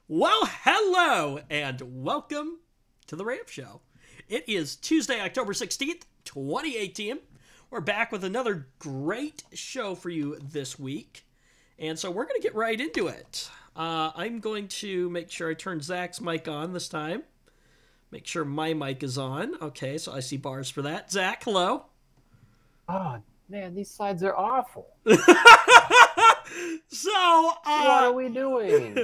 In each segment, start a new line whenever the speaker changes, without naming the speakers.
Well, hello, and welcome to the Ramp Show. It is Tuesday, October 16th, 2018. We're back with another great show for you this week. And so we're going to get right into it. I'm going to make sure I turn Zach's mic on this time. Make sure my mic is on. Okay, so I see bars for that. Zach, hello.
Oh, man, these slides are awful.
So,
what are we doing?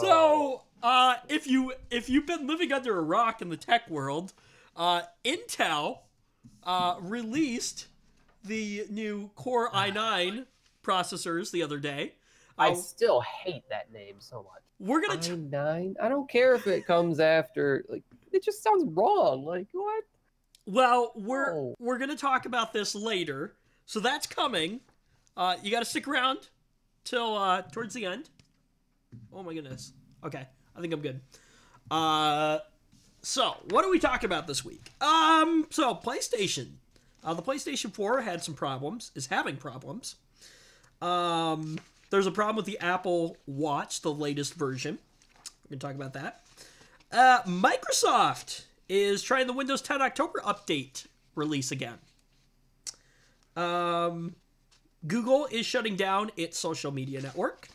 So, if you've been living under a rock in the tech world, Intel released the new Core i9 processors the other day.
I still hate that name so much.
We're gonna
i9. I don't care if it comes after. Like, it just sounds wrong. Like, what?
Well, we're gonna talk about this later, so that's coming. You got to stick around till towards the end. Oh my goodness. Okay, I think I'm good. So what are we talking about this week? So PlayStation. The PlayStation 4 had some problems. Is having problems. There's a problem with the Apple Watch, the latest version. We're gonna talk about that. Microsoft is trying the Windows 10 October update release again. Google is shutting down its social media network.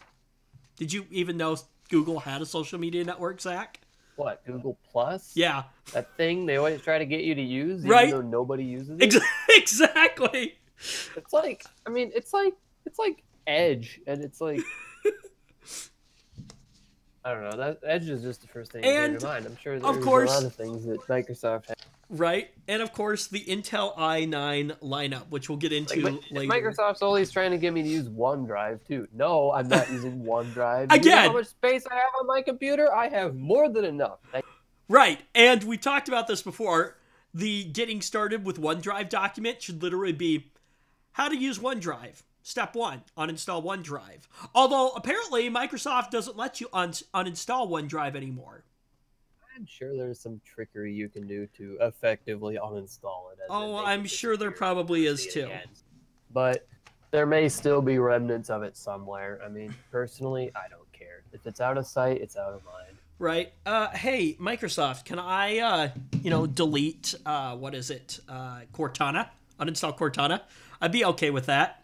Did you even know Google had a social media network, Zach?
What, Google Plus?
Yeah.
That thing they always try to get you to use,
right?
Even though nobody uses it?
Exactly.
It's like, I mean, it's like Edge, and it's like, I don't know, that Edge is just the first thing that came to mind. I'm sure there's a lot of things that Microsoft has.
Right, and of course the Intel i9 lineup, which we'll get into later.
Microsoft's always trying to get me to use OneDrive too. No, I'm not using OneDrive.
Again,
you know how much space I have on my computer? I have more than enough.
Right, and we talked about this before. The getting started with OneDrive document should literally be how to use OneDrive. Step 1, uninstall OneDrive. Although apparently Microsoft doesn't let you uninstall OneDrive anymore.
I'm sure there's some trickery you can do to effectively uninstall it.
I'm sure there probably is too.
But there may still be remnants of it somewhere. I mean, personally, I don't care. If it's out of sight, it's out of mind.
Right. Hey, Microsoft, can I, delete, Cortana? Uninstall Cortana? I'd be okay with that.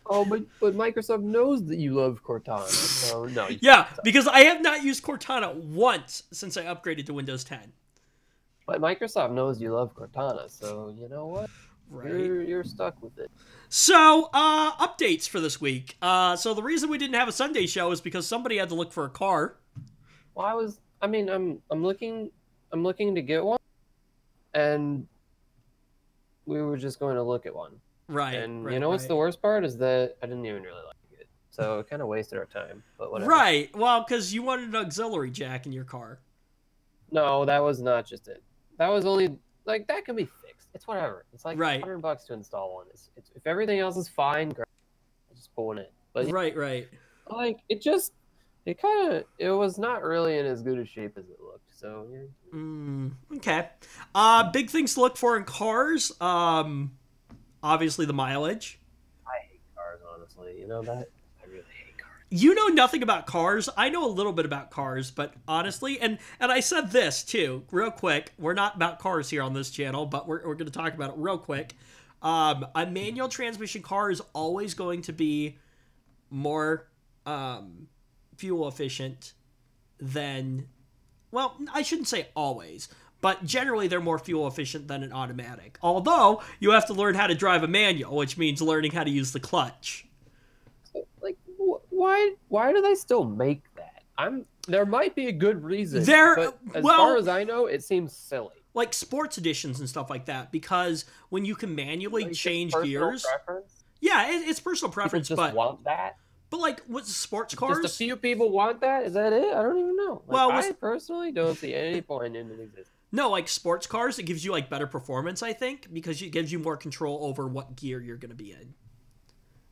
Oh, but Microsoft knows that you love Cortana, so no.
Yeah, because I have not used Cortana once since I upgraded to Windows 10.
But Microsoft knows you love Cortana, so you know what? Right. You're stuck with it.
So, updates for this week. So the reason we didn't have a Sunday show is because somebody had to look for a car.
Well, I'm looking to get one, and we were just going to look at one.
Right.
And you know what's the worst part is that I didn't even really like it. So it kind of wasted our time, but whatever.
Right. Well, because you wanted an auxiliary jack in your car.
No, that was not just it. That was only, like, that can be fixed. It's whatever. It's like $100 to install one. It's if everything else is fine, great, just pull it in. But
right.
Like, it was not really in as good a shape as it looked. So, yeah.
Okay. Big things to look for in cars. Obviously, the mileage.
I hate cars, honestly. You know that? I really hate cars.
You know nothing about cars. I know a little bit about cars, but honestly, and I said this, too, real quick. We're not about cars here on this channel, but we're going to talk about it real quick. A manual transmission car is always going to be more fuel efficient than... Well, I shouldn't say always, but generally they're more fuel efficient than an automatic. Although, you have to learn how to drive a manual, which means learning how to use the clutch.
Like, why do they still make that? There might be a good reason, but as far as I know, it seems silly.
Like sports editions and stuff like that, because when you can manually change gears...
Preference?
Yeah, it's personal preference,
People just want that?
But, like, with sports cars...
Just a few people want that? Is that it? I don't even know. I personally don't see any point in it existing.
No, like, sports cars, it gives you, like, better performance, I think, because it gives you more control over what gear you're going to be in.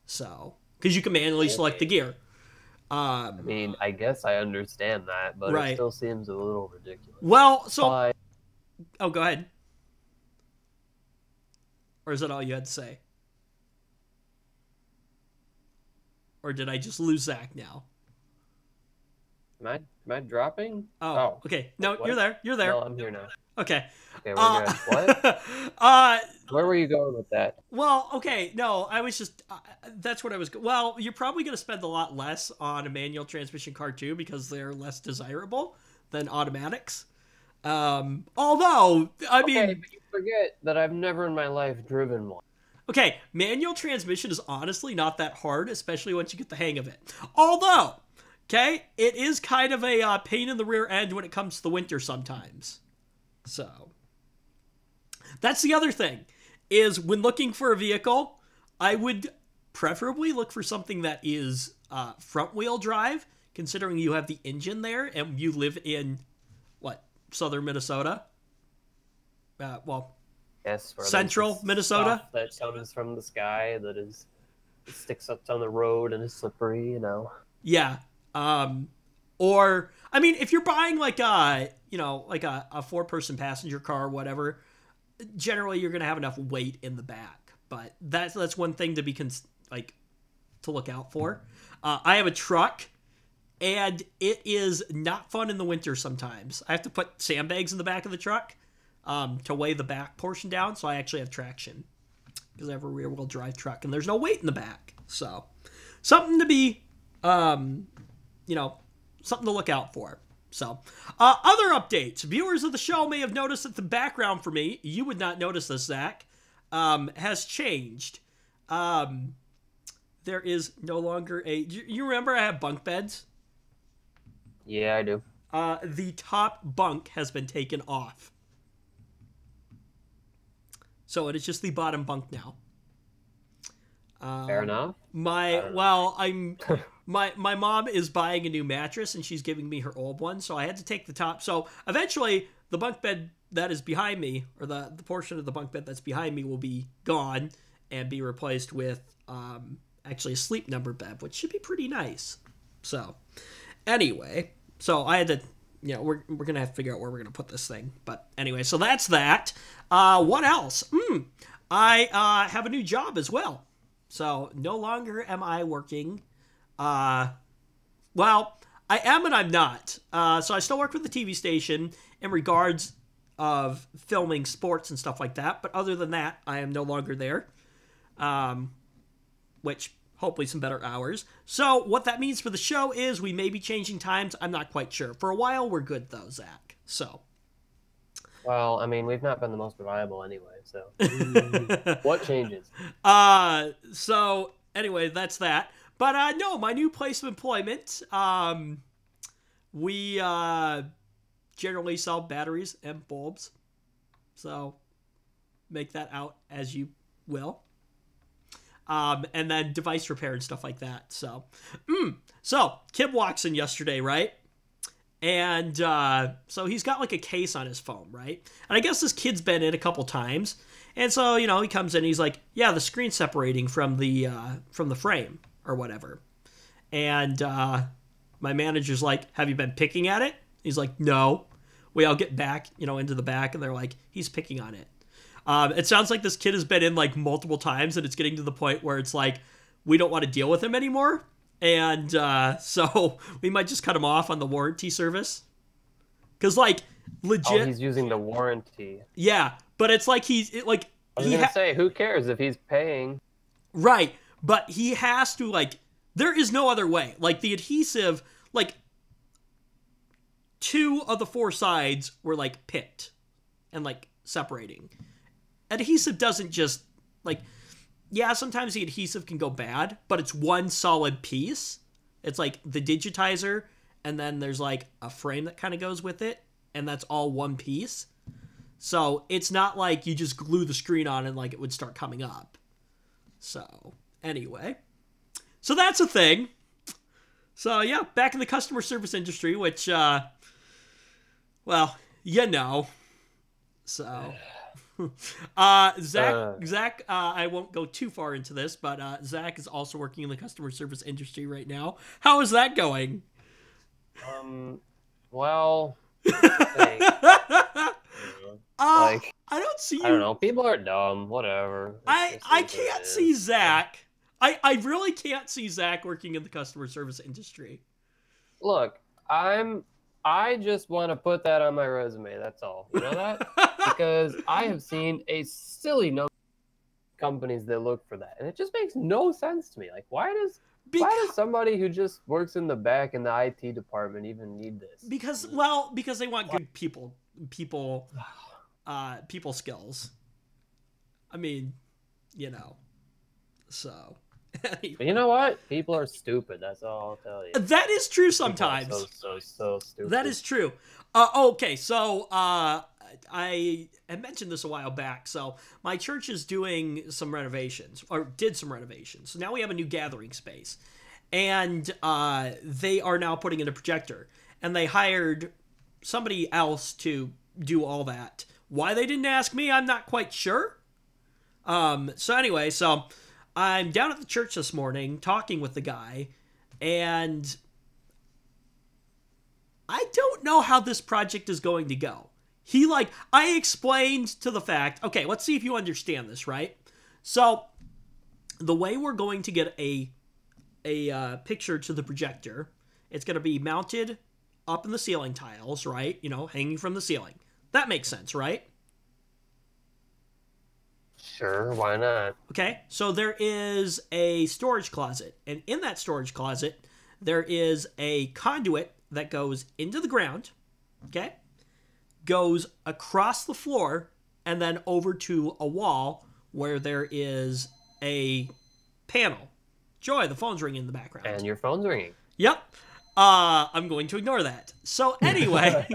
So, because you can manually select the gear.
I mean, I guess I understand that, but it still seems a little ridiculous.
Well, so... Oh, go ahead. Or is that all you had to say? Or did I just lose Zach now?
Am I dropping?
Oh, okay. No,
what?
you're there. You're there.
No, I'm here now.
Okay.
Okay, we're good. What? Where were you going with that?
Well, okay, no, I was just that's what I was. Well, you're probably going to spend a lot less on a manual transmission car too because they're less desirable than automatics. Although, I mean,
but you forget that I've never in my life driven one.
Okay, manual transmission is honestly not that hard, especially once you get the hang of it. Although, okay, it is kind of a pain in the rear end when it comes to the winter sometimes. So, that's the other thing, is when looking for a vehicle, I would preferably look for something that is front-wheel drive, considering you have the engine there, and you live in, what, southern Minnesota? Well,
yes,
central Minnesota?
That comes from the sky, that is, it sticks up on the road and is slippery, you know?
Yeah. Or, I mean, if you're buying like a, like a four-person passenger car or whatever, generally you're going to have enough weight in the back. But that's one thing to be, to look out for. I have a truck, and it is not fun in the winter sometimes. I have to put sandbags in the back of the truck to weigh the back portion down, so I actually have traction because I have a rear-wheel drive truck, and there's no weight in the back. So, something to be, something to look out for. So, other updates. Viewers of the show may have noticed that the background for me, you would not notice this, Zach, has changed. There is no longer you remember I have bunk beds?
Yeah, I do.
The top bunk has been taken off. So it is just the bottom bunk now.
Fair enough.
My mom is buying a new mattress and she's giving me her old one, so I had to take the top. So eventually the bunk bed that is behind me, or the portion of the bunk bed that's behind me, will be gone and be replaced with actually a sleep number bed, which should be pretty nice. So anyway, so I had to, we're going to have to figure out where we're going to put this thing. But anyway, so that's that. What else? I have a new job as well. So no longer am I working. Well, I am and I'm not. So I still work with the TV station in regards of filming sports and stuff like that. But other than that, I am no longer there. Which hopefully some better hours. So what that means for the show is we may be changing times. I'm not quite sure. For a while, we're good though, Zach. So.
Well, I mean, we've not been the most reliable anyway, so. What changes?
So anyway, that's that. But no, my new place of employment, we generally sell batteries and bulbs. So make that out as you will. And then device repair and stuff like that. So, so Kim walks in yesterday, right? And so he's got like a case on his phone, right? And I guess this kid's been in a couple times. And so, he comes in and he's like, yeah, the screen's separating from the frame or whatever. And my manager's like, have you been picking at it? He's like, no. We all get back, into the back, and they're like, he's picking on it. It sounds like this kid has been in like multiple times, and it's getting to the point where it's like, we don't want to deal with him anymore. And so we might just cut him off on the warranty service. Because, like, legit.
Oh, he's using the warranty.
Yeah, but it's like I was
going to say, who cares if he's paying?
Right, but he has to, there is no other way. Like, the adhesive, 2 of the 4 sides were, picked and, separating. Adhesive doesn't just, yeah, sometimes the adhesive can go bad, but it's one solid piece. It's like the digitizer, and then there's a frame that kind of goes with it, and that's all one piece. So it's not like you just glue the screen on and it would start coming up. So anyway, so that's a thing. So yeah, back in the customer service industry, which, well, so. Zach, I won't go too far into this, but Zach is also working in the customer service industry right now. How is that going?
Well,
I don't see you.
I don't know. People are dumb. Whatever.
I can't see Zach. I really can't see Zach working in the customer service industry.
Look, I just want to put that on my resume. That's all. You know that? Because I have seen a silly number of companies that look for that, and it just makes no sense to me. Like, why does somebody who just works in the back in the IT department even need this?
Because they want good people skills. I mean, you know. So,
anyway. But you know what? People are stupid. That's all I'll tell you.
That is true sometimes.
So stupid.
That is true. Okay, so I mentioned this a while back. So my church is doing some renovations, or did some renovations. So now we have a new gathering space, and they are now putting in a projector, and they hired somebody else to do all that. Why they didn't ask me, I'm not quite sure. So anyway, so I'm down at the church this morning talking with the guy, and I don't know how this project is going to go. I explained to the fact, okay, let's see if you understand this, right? So the way we're going to get a picture to the projector, it's going to be mounted up in the ceiling tiles, right? You know, hanging from the ceiling. That makes sense, right?
Sure, why not?
Okay, so there is a storage closet, and in that storage closet, there is a conduit that goes into the ground, okay, goes across the floor, and then over to a wall where there is a panel. Joy, the phone's ringing in the background.
And your phone's ringing.
Yep. I'm going to ignore that. So anyway,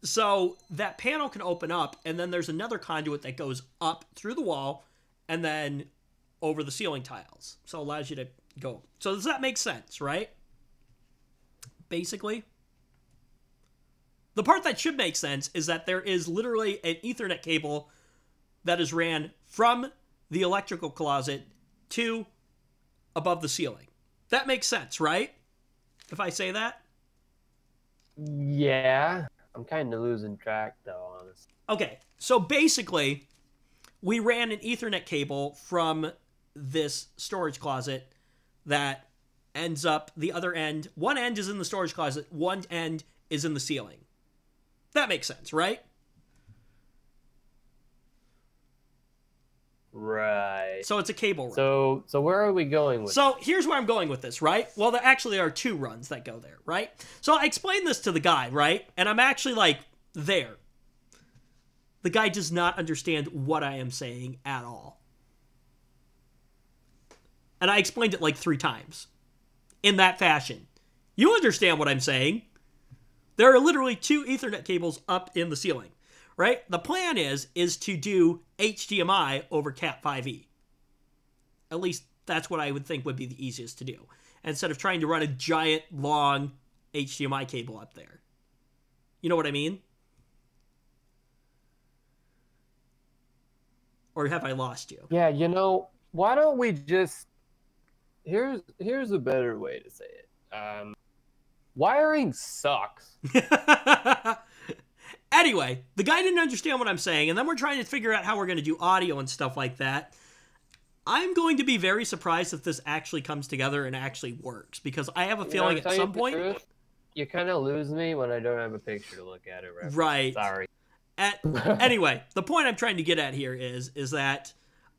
so that panel can open up, and then there's another conduit that goes up through the wall and then over the ceiling tiles. So it allows you to go. So does that make sense, right? Basically. The part that should make sense is that there is literally an Ethernet cable that is ran from the electrical closet to above the ceiling. That makes sense, right? If I say that?
Yeah. I'm kind of losing track, though, honestly.
Okay, so basically, we ran an Ethernet cable from this storage closet that ends up the other end. One end is in the storage closet, one end is in the ceiling. That makes sense, right?
Right.
So it's a cable run.
So where are we going with
So here's where I'm going with this, right? Well, there actually are two runs that go there, right? So I explained this to the guy, right? And I'm actually like, there. The guy does not understand what I am saying at all. And I explained it like 3 times. In that fashion. You understand what I'm saying. There are literally 2 Ethernet cables up in the ceiling. Right? The plan is to do HDMI over Cat5e. At least that's what I would think would be the easiest to do. Instead of trying to run a giant, long HDMI cable up there. You know what I mean? Or have I lost you?
Yeah, you know, why don't we just... Here's a better way to say it. Wiring sucks.
Anyway, the guy didn't understand what I'm saying, and then we're trying to figure out how we're going to do audio and stuff like that. I'm going to be very surprised if this actually comes together and actually works, because I have a feeling at some point...
You kind of lose me when I don't have a picture to look at it.
Right.
Sorry.
Anyway, the point I'm trying to get at here is that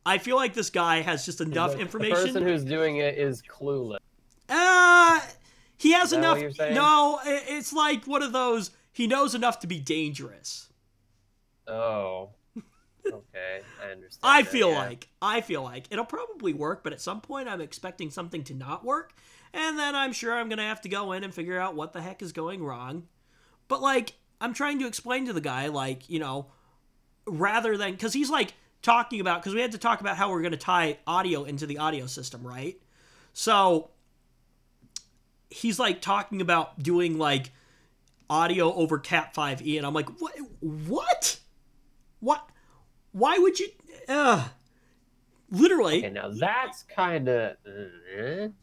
I feel like this guy has just enough information.
The person who's doing it is clueless.
He has enough...
What you're saying?
No, it's like one of those... He knows enough to be dangerous.
Oh. Okay, I understand.
I feel like it'll probably work, but at some point I'm expecting something to not work, and then I'm sure I'm going to have to go in and figure out what the heck is going wrong. But, like, I'm trying to explain to the guy, like, you know, rather than... Because he's, like, talking about... Because we had to talk about how we're going to tie audio into the audio system, right? So, he's, like, talking about doing, like... audio over Cat5e, and I'm like, what? Why would you... Literally.
Okay, now that's kind of...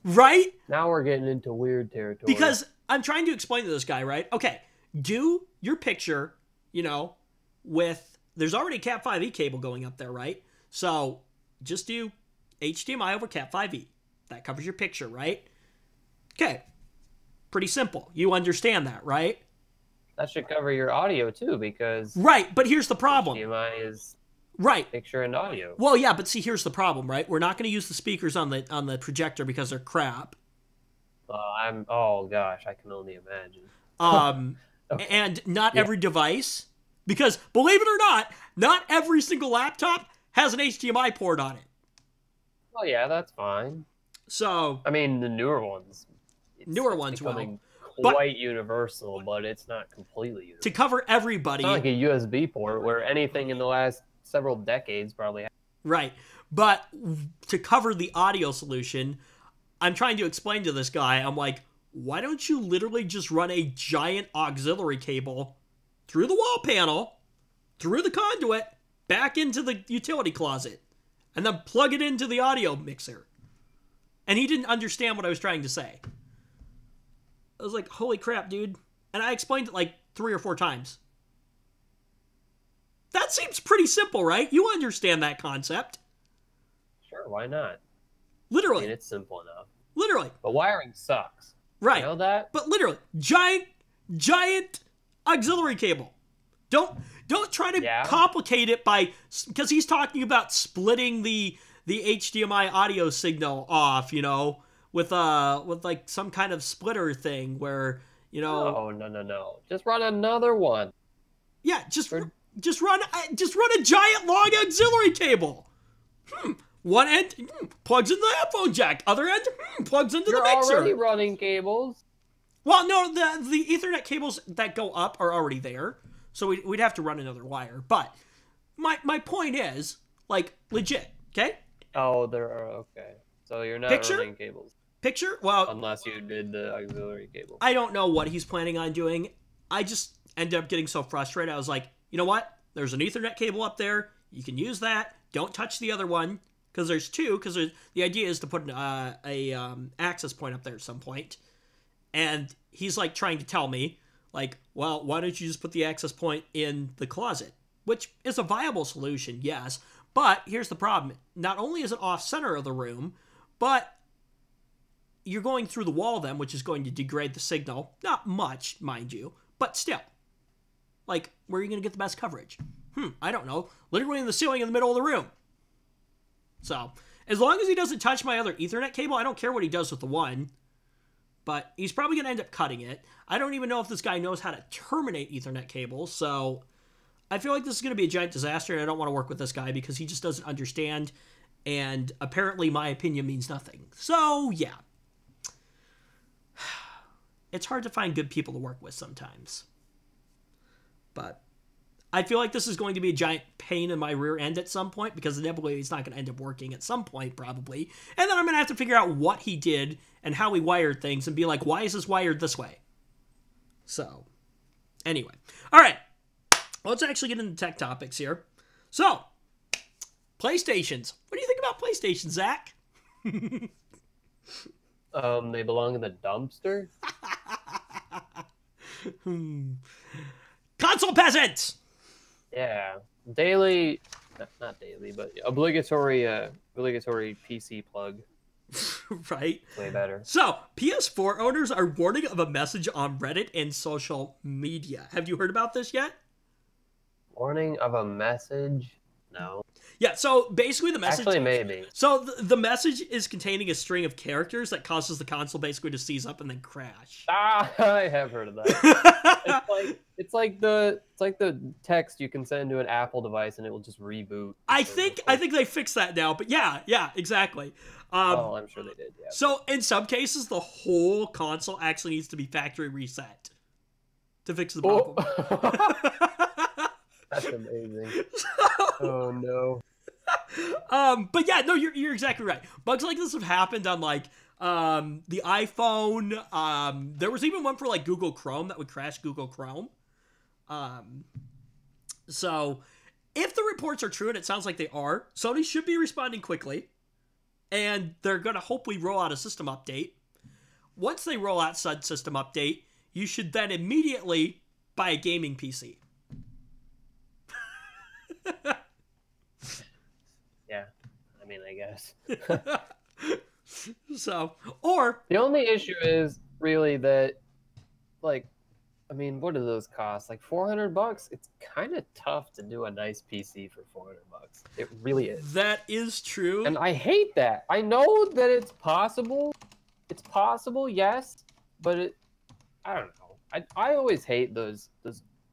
Right?
Now we're getting into weird territory.
Because I'm trying to explain to this guy, right? Okay, do your picture, you know, with... There's already a Cat5e cable going up there, right? So, just do HDMI over Cat5e. That covers your picture, right? Okay. Pretty simple. You understand that, right?
That should cover your audio too, because
Right, but here's the problem.
HDMI is
Right.
picture and audio.
Well, yeah, but see, here's the problem, right? We're not going to use the speakers on the projector because they're crap.
Oh gosh, I can only imagine.
Okay. And not every device, because believe it or not every single laptop has an HDMI port on it.
Oh yeah, that's fine.
So
I mean, the newer ones. It's becoming quite universal, but it's not completely universal.
To cover everybody.
It's not like a USB port where anything in the last several decades probably.
Right, but to cover the audio solution, I'm trying to explain to this guy. I'm like, why don't you literally just run a giant auxiliary cable through the wall panel, through the conduit, back into the utility closet, and then plug it into the audio mixer? And he didn't understand what I was trying to say. I was like, holy crap, dude. And I explained it like 3 or 4 times. That seems pretty simple, right? You understand that concept.
Sure, why not?
Literally.
I mean, it's simple enough.
Literally.
But wiring sucks.
Right.
You know that?
But literally, giant auxiliary cable. Don't try to complicate it by, because he's talking about splitting the HDMI audio signal off, you know, with like some kind of splitter thing where, you know.
Oh no. Just run another one.
Yeah, just run a giant long auxiliary cable. One end plugs into the headphone jack. Other end plugs into the mixer.
You're already running cables.
Well, no, the Ethernet cables that go up are already there, so we'd have to run another wire. But my point is, like, legit, okay?
Oh, there are, okay. So you're not running cables.
Picture? Well,
unless you did the auxiliary cable.
I don't know what he's planning on doing. I just ended up getting so frustrated. I was like, you know what? There's an Ethernet cable up there. You can use that. Don't touch the other one. Because there's 2, because the idea is to put a access point up there at some point. And he's like trying to tell me, like, well, why don't you just put the access point in the closet? Which is a viable solution, yes. But here's the problem. Not only is it off-center of the room, but you're going through the wall then, which is going to degrade the signal. Not much, mind you, but still. Like, where are you going to get the best coverage? I don't know. Literally in the ceiling in the middle of the room. So, as long as he doesn't touch my other Ethernet cable, I don't care what he does with the one. But he's probably going to end up cutting it. I don't even know if this guy knows how to terminate Ethernet cables, so I feel like this is going to be a giant disaster, and I don't want to work with this guy because he just doesn't understand, and apparently my opinion means nothing. So, yeah. It's hard to find good people to work with sometimes. But I feel like this is going to be a giant pain in my rear end at some point because inevitably it's not going to end up working at some point probably. And then I'm going to have to figure out what he did and how he wired things and be like, why is this wired this way? So, anyway. All right. Let's actually get into tech topics here. So, PlayStations. What do you think about PlayStation, Zach?
They belong in the dumpster?
Console peasants!
Yeah, daily, not daily, but obligatory PC plug.
Right?
Way better.
So, PS4 owners are warning of a message on Reddit and social media. Have you heard about this yet?
Warning of a message? No.
Yeah, so basically the message...
Actually, maybe.
So the message is containing a string of characters that causes the console basically to seize up and then crash.
Ah, I have heard of that. it's like the text you can send to an Apple device and it will just reboot.
I think they fixed that now, but yeah, exactly.
I'm sure they did, yeah.
So in some cases, the whole console actually needs to be factory reset to fix the problem.
That's amazing. Oh no.
But yeah, no, you're exactly right. Bugs like this have happened on like the iPhone. There was even one for like Google Chrome that would crash Google Chrome. So if the reports are true, and it sounds like they are, Sony should be responding quickly, and they're going to hopefully roll out a system update. Once they roll out said system update, you should then immediately buy a gaming PC.
Yeah, I mean, I guess.
So, or
the only issue is really that, like, I mean, what do those cost? Like $400? It's kind of tough to do a nice PC for $400. It really is.
That is true.
And I hate that. I know that it's possible. It's possible, yes, but I don't know. I always hate those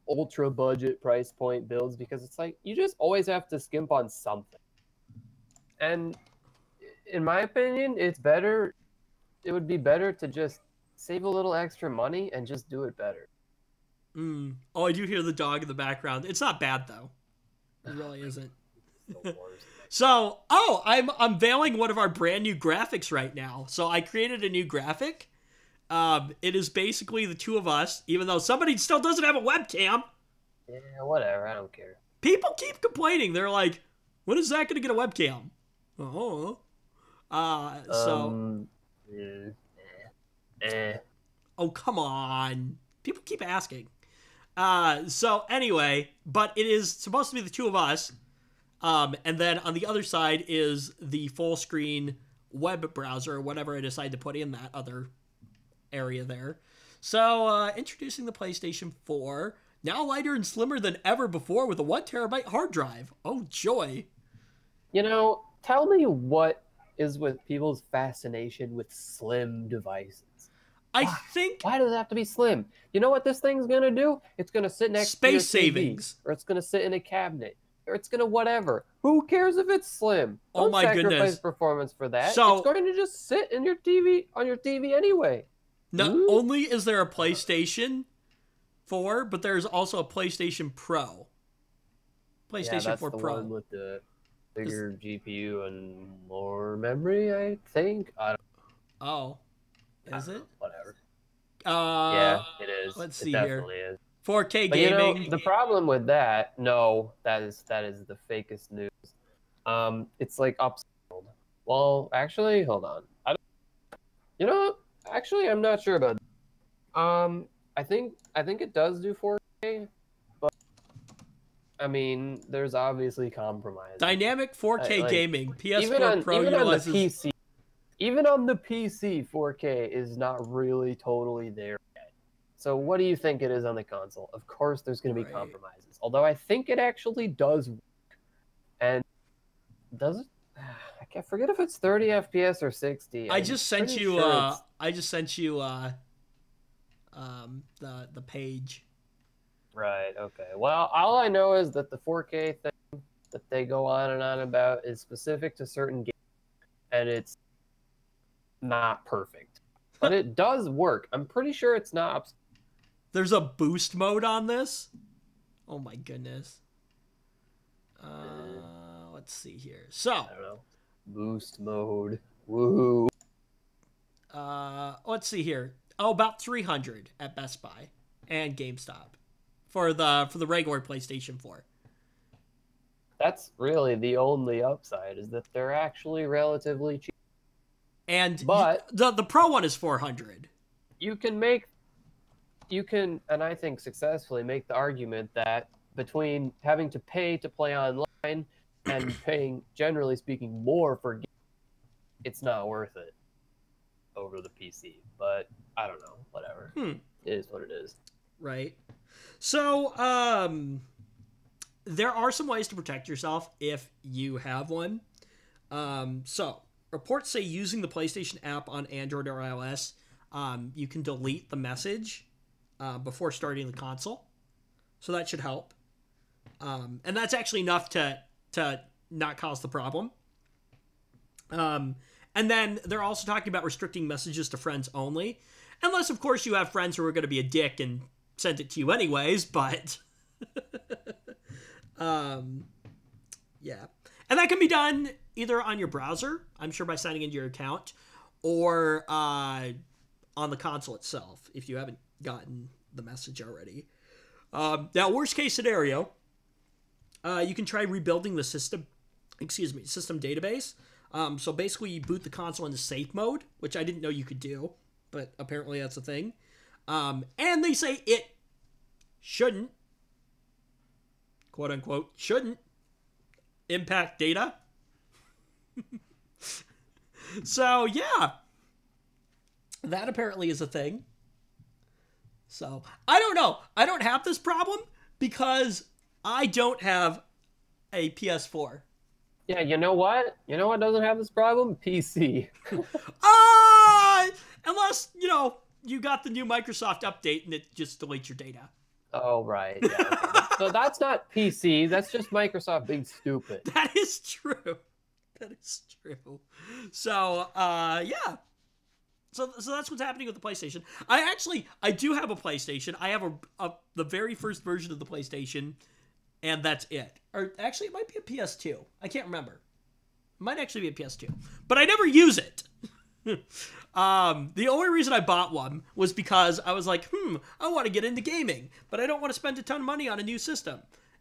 ultra budget price point builds because it's like you just always have to skimp on something. And in my opinion, it's better. It would be better to just save a little extra money and just do it better.
Oh, I do hear the dog in the background. It's not bad though. It really isn't. So, I'm unveiling one of our brand new graphics right now. So I created a new graphic. It is basically the two of us, even though somebody still doesn't have a webcam.
Yeah, whatever. I don't care.
People keep complaining. They're like, when is Zach going to get a webcam? Oh. Oh, come on. People keep asking. So anyway, but it is supposed to be the two of us. And then on the other side is the full screen web browser or whatever I decide to put in that other area there. So, introducing the PlayStation 4, now lighter and slimmer than ever before with a 1 terabyte hard drive. Oh, joy.
You know, tell me what is with people's fascination with slim devices. Why does it have to be slim? You know what this thing's gonna do? It's gonna sit next to your TV,
savings,
or it's gonna sit in a cabinet, or it's gonna whatever. Who cares if it's slim?
Oh my goodness!
Don't sacrifice performance for that.
So,
it's going to just sit in your TV on your TV anyway.
Not only is there a PlayStation 4, but there's also a PlayStation Pro. PlayStation 4
the
Pro
one with the bigger GPU and more memory, I think.
Oh. Is it?
Whatever.
Yeah,
it is.
Let's see
here.
Is. 4K
but
gaming.
You know, the problem with that, that is the fakest news. It's like upscaled. Well, actually, hold on. Actually, I'm not sure about that. I think it does do 4K, but I mean, there's obviously compromise.
Dynamic 4K gaming. PS4
even
Pro
utilizes... on the PC. Even on the PC, 4K is not really totally there yet. So what do you think it is on the console? Of course there's going to be compromises. Although I think it actually does work. And does it? I forget if it's 30 FPS or 60.
I just sent you the page.
Right, okay. Well, all I know is that the 4K thing that they go on and on about is specific to certain games, and it's not perfect, but it does work. I'm pretty sure it's not.
There's a boost mode on this. Oh my goodness. Let's see here. So
I don't know. Boost mode. Woohoo.
Let's see here. Oh, about 300 at Best Buy and GameStop for the regular PlayStation 4.
That's really the only upside, is that they're actually relatively cheap.
But the Pro one is 400.
You can, and I think successfully, make the argument that between having to pay to play online and paying, generally speaking, more for games, it's not worth it over the PC. But I don't know, whatever. It is what it is.
Right. So, there are some ways to protect yourself if you have one. So, reports say using the PlayStation app on Android or iOS, you can delete the message before starting the console. So that should help. And that's actually enough to not cause the problem. And then they're also talking about restricting messages to friends only. Unless, of course, you have friends who are going to be a dick and send it to you anyways, but... yeah. And that can be done either on your browser, I'm sure by signing into your account, or on the console itself, if you haven't gotten the message already. Now, worst case scenario, you can try rebuilding the system database. So basically, you boot the console into safe mode, which I didn't know you could do, but apparently that's a thing. And they say it shouldn't, quote unquote, shouldn't impact data. So, yeah. That apparently is a thing. So, I don't know. I don't have this problem because I don't have a PS4.
Yeah, you know what? You know what doesn't have this problem? PC.
Unless, you got the new Microsoft update and it just deletes your data.
Oh, right. Yeah. Okay. So that's not PC. That's just Microsoft being stupid.
That is true. That is true. So, yeah. So that's what's happening with the PlayStation. I do have a PlayStation. I have the very first version of the PlayStation, and that's it. Or actually, it might be a PS2. I can't remember. It might actually be a PS2. But I never use it. The only reason I bought one was because I was like, I want to get into gaming, but I don't want to spend a ton of money on a new system.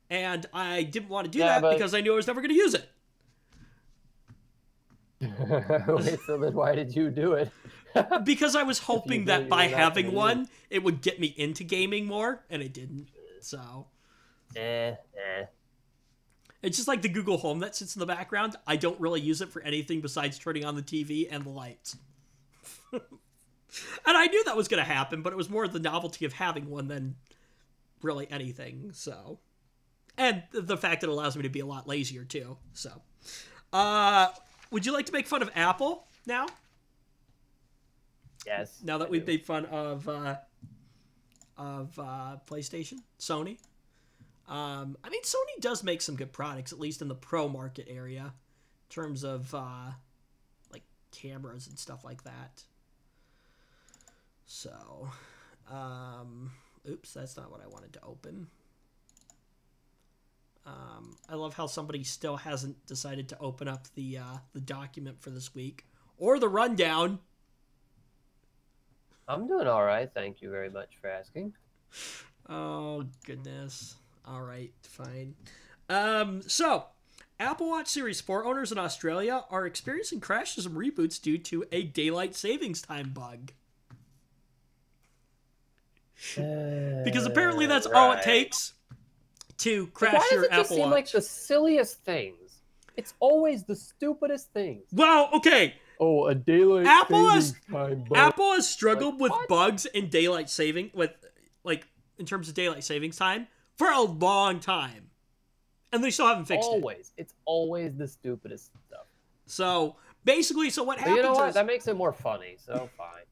And I didn't want to do that because I knew I was never going to use it.
Wait, so then why did you do it?
Because I was hoping that by having one, it would get me into gaming more, and it didn't. So, it's just like the Google Home that sits in the background. I don't really use it for anything besides turning on the TV and the lights. And I knew that was going to happen, but it was more the novelty of having one than really anything. So, and the fact that it allows me to be a lot lazier too. So, would you like to make fun of Apple now?
Yes.
Now that we've made fun of PlayStation, Sony. I mean, Sony does make some good products, at least in the pro market area, in terms of like cameras and stuff like that. So, oops, that's not what I wanted to open. I love how somebody still hasn't decided to open up the document for this week or the rundown.
I'm doing all right. Thank you very much for asking.
Oh, goodness. All right, fine. So, Apple Watch Series 4 owners in Australia are experiencing crashes and reboots due to a daylight savings time bug. Because apparently that's all it takes to crash your Apple Watch. Why does it just seem
like the silliest things? It's always the stupidest things.
Well, okay.
Oh, a daylight savings time bug.
Apple has struggled with bugs in daylight saving, in terms of daylight savings time, for a long time. And they still haven't fixed it.
It's always the stupidest stuff.
So, basically, what happens is...
You know what? That makes it more funny, so fine.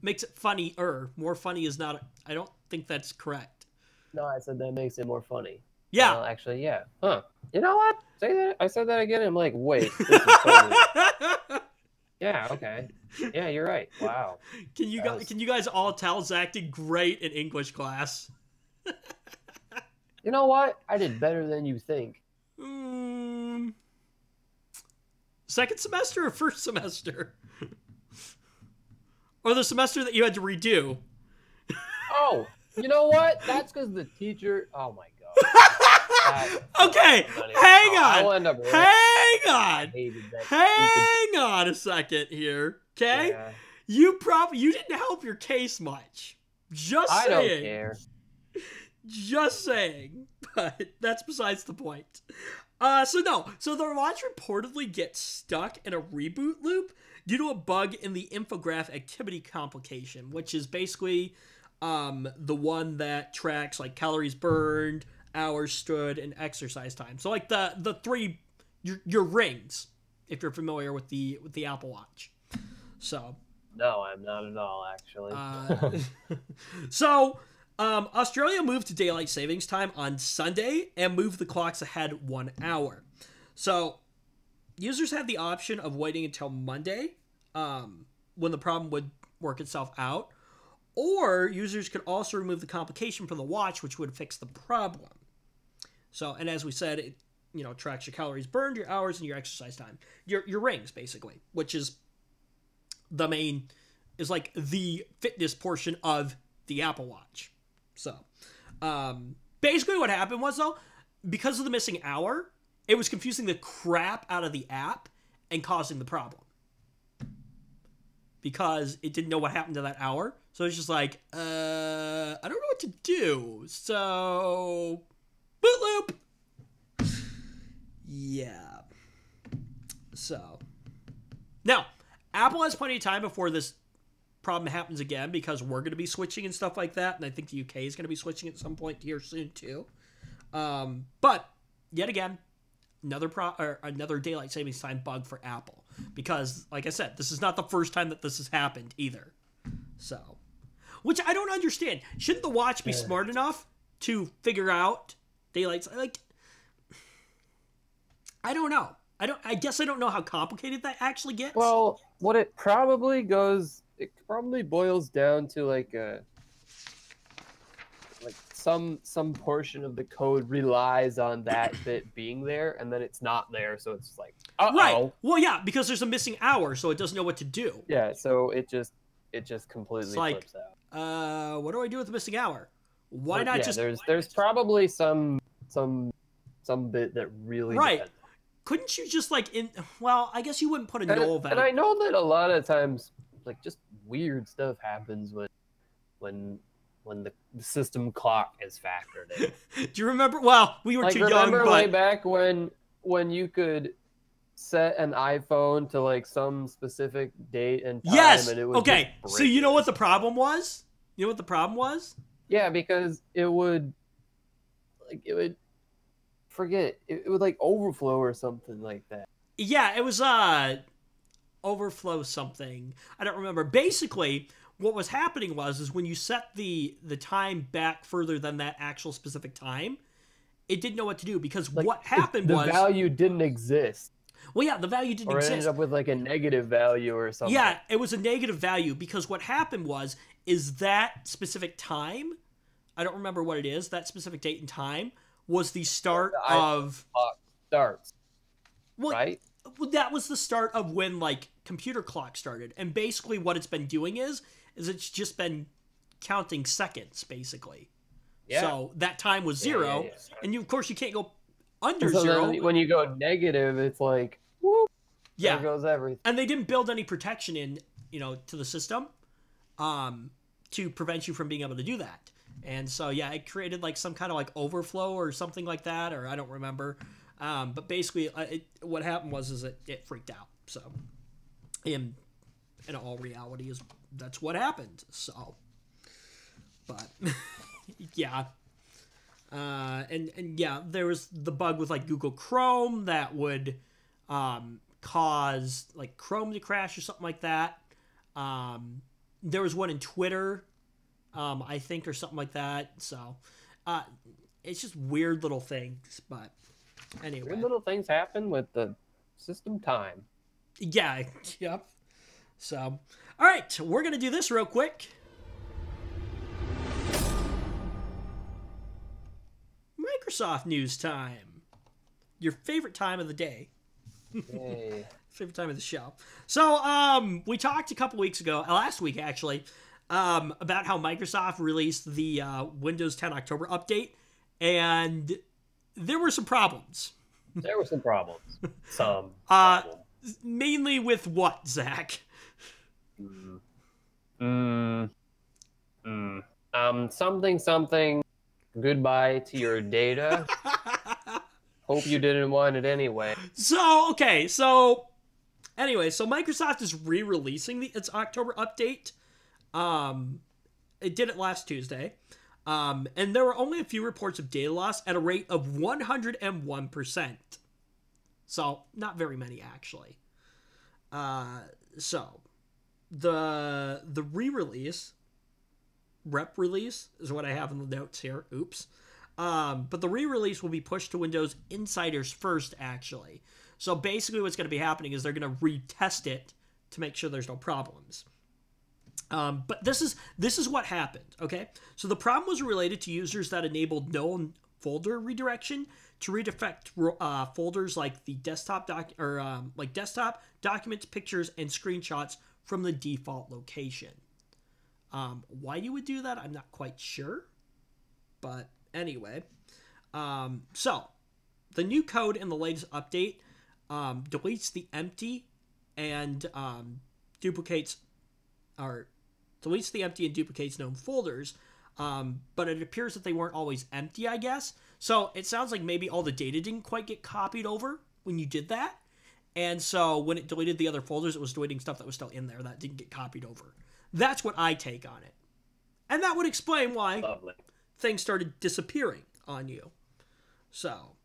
Makes it funnier. More funny is not... I don't think that's correct.
No, I said that makes it more funny.
Yeah.
Well, actually, yeah. Huh. You know what? Say that. I said that again. I'm like, wait. This is totally... Yeah, okay. Yeah, you're right. Wow.
Can you guys all tell Zach did great in English class?
You know what? I did better than you think.
Second semester or first semester? Or the semester that you had to redo?
Oh, you know what? That's because the teacher... Oh, my God.
Okay, hang on. Hang on a second here, okay? Yeah. You didn't help your case much. Just saying.
I don't care.
Just saying. But that's besides the point. So the watch reportedly gets stuck in a reboot loop due to a bug in the infograph activity complication, which is basically the one that tracks like calories burned, hours stood, and exercise time. So like the three your rings, if you're familiar with the Apple Watch. So
no, I'm not at all, actually.
So Australia moved to daylight savings time on Sunday and moved the clocks ahead 1 hour. So users had the option of waiting until Monday, when the problem would work itself out, or users could also remove the complication from the watch, which would fix the problem. So, and as we said, it tracks your calories burned, your hours, and your exercise time. Your rings, basically, which is like the fitness portion of the Apple Watch. So, basically what happened was, though, because of the missing hour, it was confusing the crap out of the app and causing the problem. Because it didn't know what happened to that hour. So it's just like, I don't know what to do. So, boot loop. Yeah. So, now, Apple has plenty of time before this problem happens again, because we're going to be switching and stuff like that, and I think the UK is going to be switching at some point here soon too. But yet again, another daylight savings time bug for Apple, because like I said, this is not the first time that this has happened either. So, which I don't understand. Shouldn't the watch be smart enough to figure out daylight? Like, I don't know. I guess I don't know how complicated that actually gets.
Well, what it probably boils down to like some portion of the code relies on that bit being there, and then it's not there, so it's like, uh-oh.
Right. Well, yeah, because there's a missing hour, so it doesn't know what to do.
Yeah, so it just completely flips out.
What do I do with the missing hour? Why not just?
There's probably some bit that really depends.
Couldn't you just like well, I guess you wouldn't put a null value.
And I know that a lot of times, like, just weird stuff happens when the system clock is factored in.
Do you remember? Well, we were too young, but
way back when you could set an iPhone to like some specific date and time,
yes.
And it would
okay. So you know what the problem was? You know what the problem was?
Yeah, because it would like overflow or something like that.
Yeah, it was overflow something. I don't remember. Basically, what was happening was when you set the time back further than that actual specific time, it didn't know what to do, because like, what happened was
the value didn't exist.
Well, yeah, the value didn't exist.
Or it ended up with like a negative value or something.
Yeah, it was a negative value, because what happened is that specific time, I don't remember what it is, that specific date and time was the start of
starts.
Well,
right?
Well, that was the start of when like computer clock started, and basically what it's been doing is it's just been counting seconds, basically. Yeah. So that time was zero, and of course you can't go under zero.
Then when you go negative, it's like, whoop, there goes everything.
And they didn't build any protection in, to the system, to prevent you from being able to do that. And so, yeah, it created like some kind of like overflow or something like that, or I don't remember. But basically, what happened was it freaked out. So, in all reality, that's what happened. So, but yeah, and yeah, there was the bug with like Google Chrome that would cause like Chrome to crash or something like that. There was one in Twitter. I think, or something like that. So, it's just weird little things, but anyway.
Weird little things happen with the system time.
Yeah, yep. So, all right, we're going to do this real quick. Microsoft news time. Your favorite time of the day.
Yay.
Favorite time of the show. So, we talked a couple weeks ago, last week actually, about how Microsoft released the Windows 10 October update, and there were some problems. Mainly with what, Zach?
Something. Goodbye to your data. Hope you didn't want it anyway.
So Microsoft is re-releasing its October update. It did it last Tuesday. And there were only a few reports of data loss at a rate of 101%. So, not very many, actually. So, the re-release, rep release, is what I have in the notes here. Oops. But the re-release will be pushed to Windows Insiders first, actually. So, basically what's going to be happening is they're going to retest it to make sure there's no problems. But this is what happened, okay? So the problem was related to users that enabled no folder redirection to redirect folders like the desktop desktop documents, pictures, and screenshots from the default location. Why you would do that, I'm not quite sure. But anyway, so the new code in the latest update deletes the empty and duplicates known folders, but it appears that they weren't always empty, I guess. So it sounds like maybe all the data didn't quite get copied over when you did that. And so when it deleted the other folders, it was deleting stuff that was still in there that didn't get copied over. That's what I take on it. And that would explain why things started disappearing on you. So,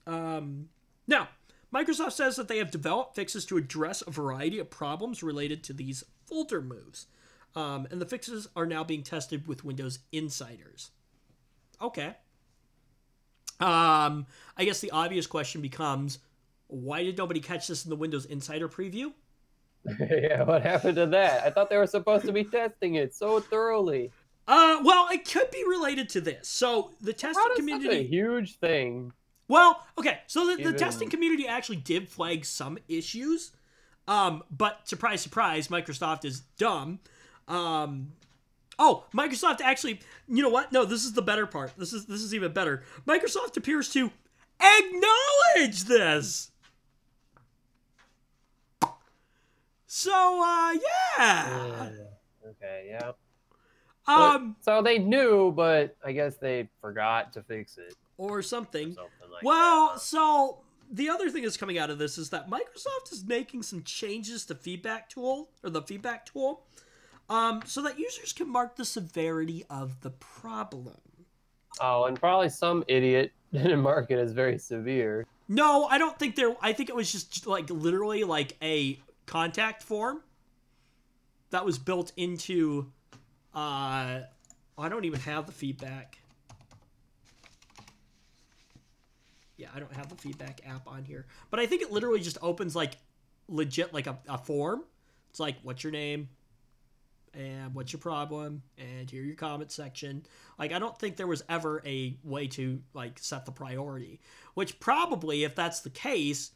now, Microsoft says that they have developed fixes to address a variety of problems related to these folder moves. And the fixes are now being tested with Windows Insiders. Okay. I guess the obvious question becomes, why did nobody catch this in the Windows Insider preview?
Yeah, what happened to that? I thought they were supposed to be testing it so thoroughly.
Well, it could be related to this. So the testing community,
such a huge thing.
Well, okay, so the testing community actually did flag some issues, but surprise, surprise, Microsoft is dumb. Microsoft actually, you know what? No, this is the better part. This is even better. Microsoft appears to acknowledge this. So, yeah.
Okay, yeah. So they knew, but I guess they forgot to fix it.
Or something.
Like
well,
that.
So the other thing that's coming out of this is that Microsoft is making some changes to the feedback tool, so that users can mark the severity of the problem.
Oh, and probably some idiot didn't mark it as very severe.
No, I don't think I think it was just like literally like a contact form that was built into I don't even have the feedback. Yeah, I don't have the feedback app on here. But I think it literally just opens like legit like a form. It's like, what's your name? And what's your problem? And here your comment section. Like, I don't think there was ever a way to like set the priority, which probably, if that's the case,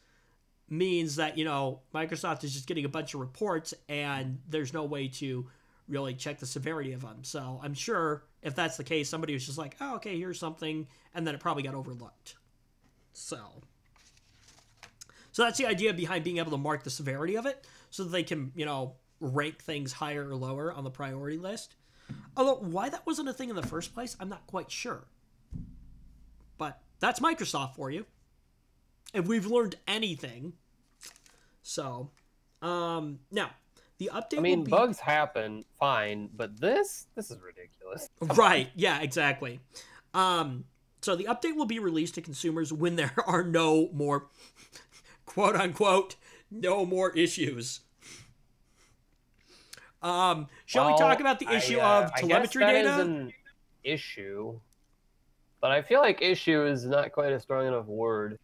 means that, you know, Microsoft is just getting a bunch of reports and there's no way to really check the severity of them. So I'm sure if that's the case, somebody was just like, oh, okay, here's something. And then it probably got overlooked. So that's the idea behind being able to mark the severity of it so that they can, you know, rank things higher or lower on the priority list. Although why that wasn't a thing in the first place, I'm not quite sure. But that's Microsoft for you. If we've learned anything. So, now, the update will be...
bugs happen, fine, but this is ridiculous.
Right, yeah, exactly. So the update will be released to consumers when there are no more, quote unquote, no more issues. Shall we talk about the issue of telemetry data?
That is an issue, but I feel like issue is not quite a strong enough word.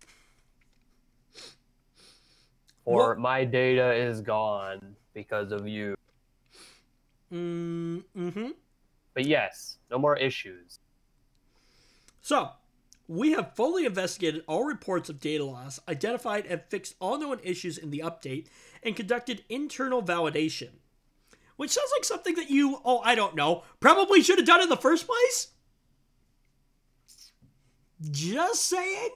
Or my data is gone because of you.
Mm-hmm.
But yes, no more issues.
So, we have fully investigated all reports of data loss, identified and fixed all known issues in the update, and conducted internal validation. Which sounds like something that you, I don't know, probably should have done in the first place? Just saying.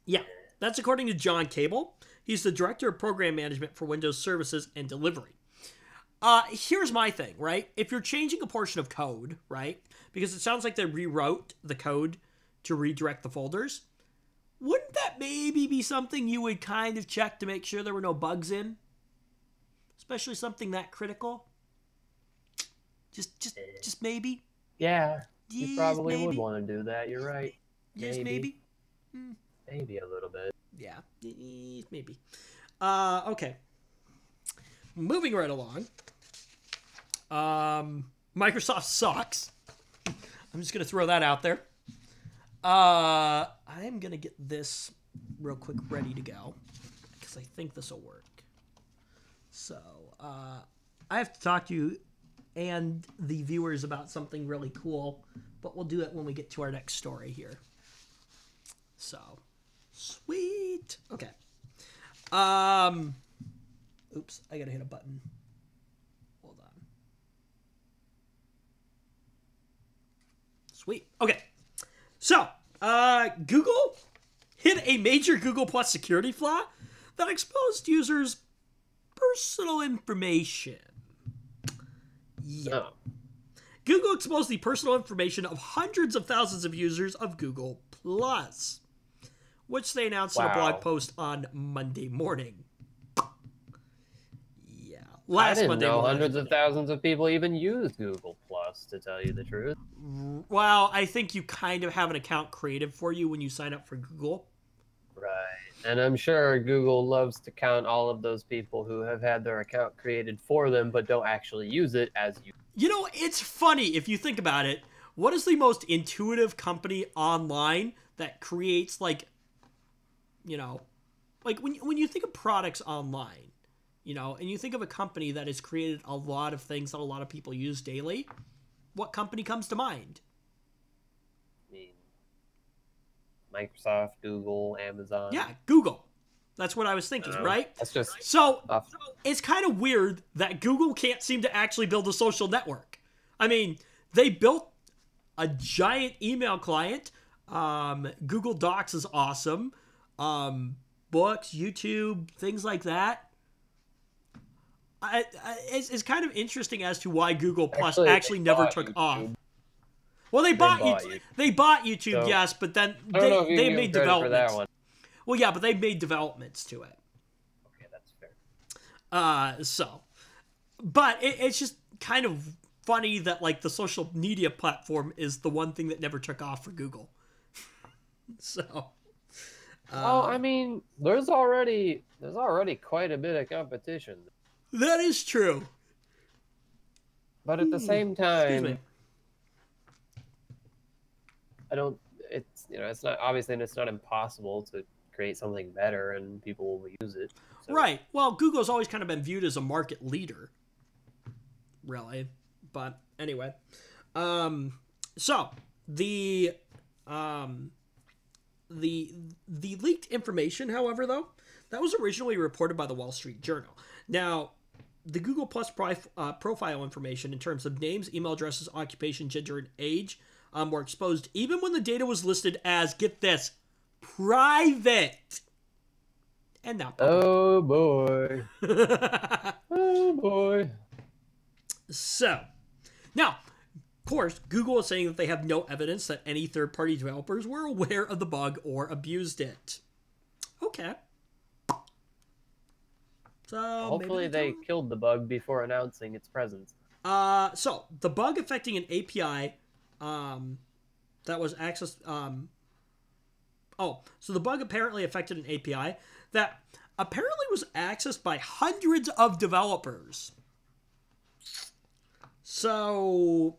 Yeah, that's according to John Cable. He's the Director of Program Management for Windows Services and Delivery. Here's my thing, right? If you're changing a portion of code, right? Because it sounds like they rewrote the code to redirect the folders. Wouldn't that maybe be something you would kind of check to make sure there were no bugs in? Especially something that critical? Just maybe?
Yeah, you probably would want to do that. You're right.
Just maybe?
Maybe a little bit.
Yeah, maybe. Okay. Moving right along. Microsoft sucks. I'm just going to throw that out there. I'm going to get this real quick ready to go because I think this will work. So, I have to talk to you and the viewers about something really cool, but we'll do it when we get to our next story here. So, sweet. Okay. Oops, I gotta hit a button. Hold on. Sweet. Okay. So, Google hit a major Google Plus security flaw that exposed users' personal information. Yeah.
Oh.
Google exposed the personal information of hundreds of thousands of users of Google Plus. which they announced in a blog post on Monday morning. Yeah,
I didn't
Monday
know
morning.
hundreds of thousands of people even use Google Plus, to tell you the truth.
Well, I think you kind of have an account created for you when you sign up for Google.
Right. And I'm sure Google loves to count all of those people who have had their account created for them but don't actually use it as you.
You know, it's funny if you think about it. What is the most intuitive company online that creates, like, you know, like when you think of products online, you know, and you think of a company that has created a lot of things that a lot of people use daily, what company comes to mind?
I mean, Microsoft, Google, Amazon.
Yeah, Google. That's what I was thinking, right?
That's just
so it's kind of weird that Google can't seem to actually build a social network. I mean, they built a giant email client. Google Docs is awesome. Books, YouTube, things like that. It's kind of interesting as to why Google Plus actually never took off. Well, they bought YouTube. They bought YouTube, so, yes, but then they made developments. Well, yeah, but they made developments to it.
Okay, that's fair.
But it's just kind of funny that, like, the social media platform is the one thing that never took off for Google.
Well, I mean, there's already quite a bit of competition.
That is true.
But at the same time, it's not, obviously it's not impossible to create something better and people will use it. So.
Right. Well, Google's always kind of been viewed as a market leader. Really. But anyway. So the leaked information, however, though, that was originally reported by the Wall Street Journal. Now, the Google Plus profile information in terms of names, email addresses, occupation, gender, and age were exposed even when the data was listed as, get this, private. And not public.
Oh, boy. Oh, boy.
So, now, of course, Google is saying that they have no evidence that any third-party developers were aware of the bug or abused it. Okay. So
hopefully they killed the bug before announcing its presence.
So the bug affecting an API that was accessed. So the bug apparently affected an API that apparently was accessed by hundreds of developers. So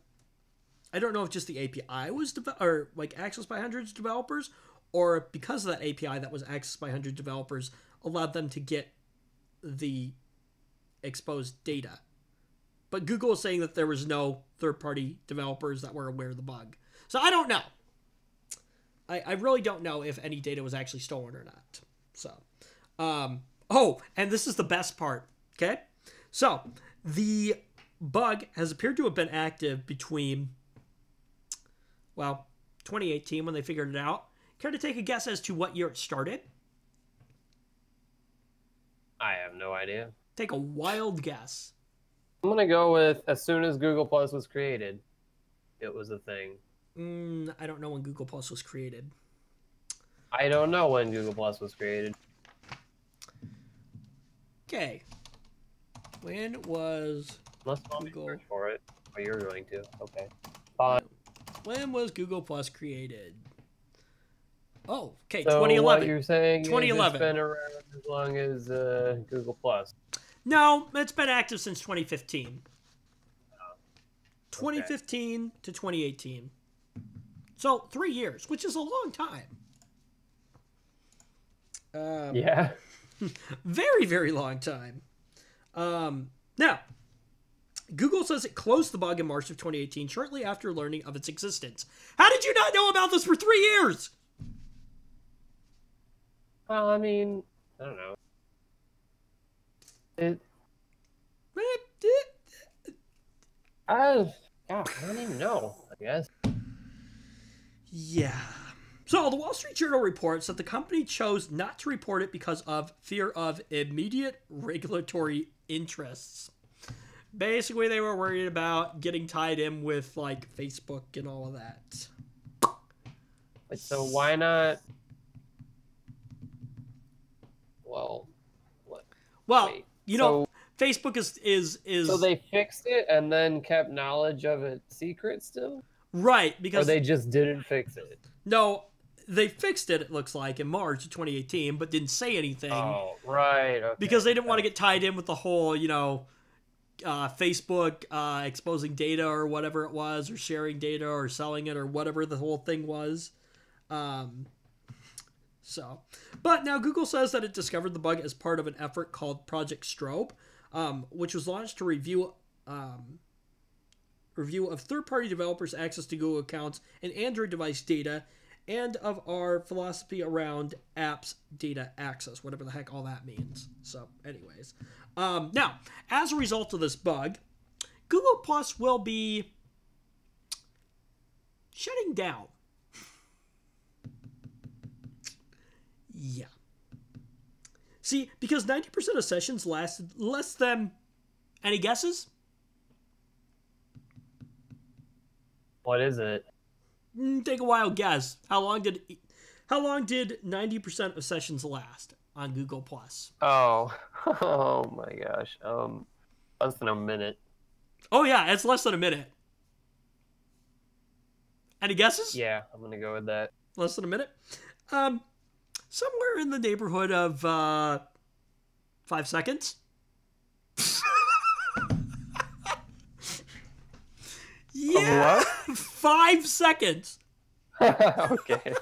I don't know if just the API was accessed by hundreds of developers, or because of that API that was accessed by hundreds of developers allowed them to get the exposed data. But Google is saying that there was no third-party developers that were aware of the bug. So I don't know. I really don't know if any data was actually stolen or not. So, and this is the best part, okay? So, the bug has appeared to have been active between, 2018 when they figured it out. Care to take a guess as to what year it started?
I have no idea.
Take a wild guess.
I'm going to go with as soon as Google Plus was created, it was a thing.
I don't know when Google Plus was created.
I don't know when Google Plus was created.
Okay. When was
Google... search for it. Oh, you're going to. Okay. Fine.
When was Google Plus created? Oh, okay,
so
2011.
What you're saying
2011.
It's been around as long as Google Plus.
No, it's been active since 2015.
Oh,
2015 to 2018. So 3 years, which is a long time.
Yeah.
Very, very long time. Now, Google says it closed the bug in March of 2018, shortly after learning of its existence. How did you not know about this for 3 years?
Well, I mean, I don't know. I don't even know, I guess.
Yeah. So, the Wall Street Journal reports that the company chose not to report it because of fear of immediate regulatory interests. Basically, they were worried about getting tied in with, like, Facebook and all of that.
So why not Well, what?
Well,
Wait,
you know, Facebook is
so they fixed it and then kept knowledge of it secret still,
right
or
because
they just didn't fix it.
no, they fixed it. It looks like in March of 2018, but didn't say anything.
Oh, right. Okay.
Because they didn't want to get tied in with the whole, Facebook exposing data or whatever it was, or sharing data or selling it or whatever the whole thing was. But now Google says that it discovered the bug as part of an effort called Project Strobe, which was launched to review of third-party developers' access to Google accounts and Android device data, and of our philosophy around apps data access, whatever the heck all that means. So, anyways. Now, as a result of this bug, Google Plus will be shutting down. Yeah. See, because 90% of sessions lasted less than... Any guesses?
What is it?
Take a wild guess. How long did 90% of sessions last on Google Plus?
Oh, oh my gosh. Less than a minute.
Oh yeah, it's less than a minute. Any guesses?
Yeah, I'm gonna go with that.
Less than a minute. Somewhere in the neighborhood of 5 seconds. Yeah,
what?
5 seconds.
Okay.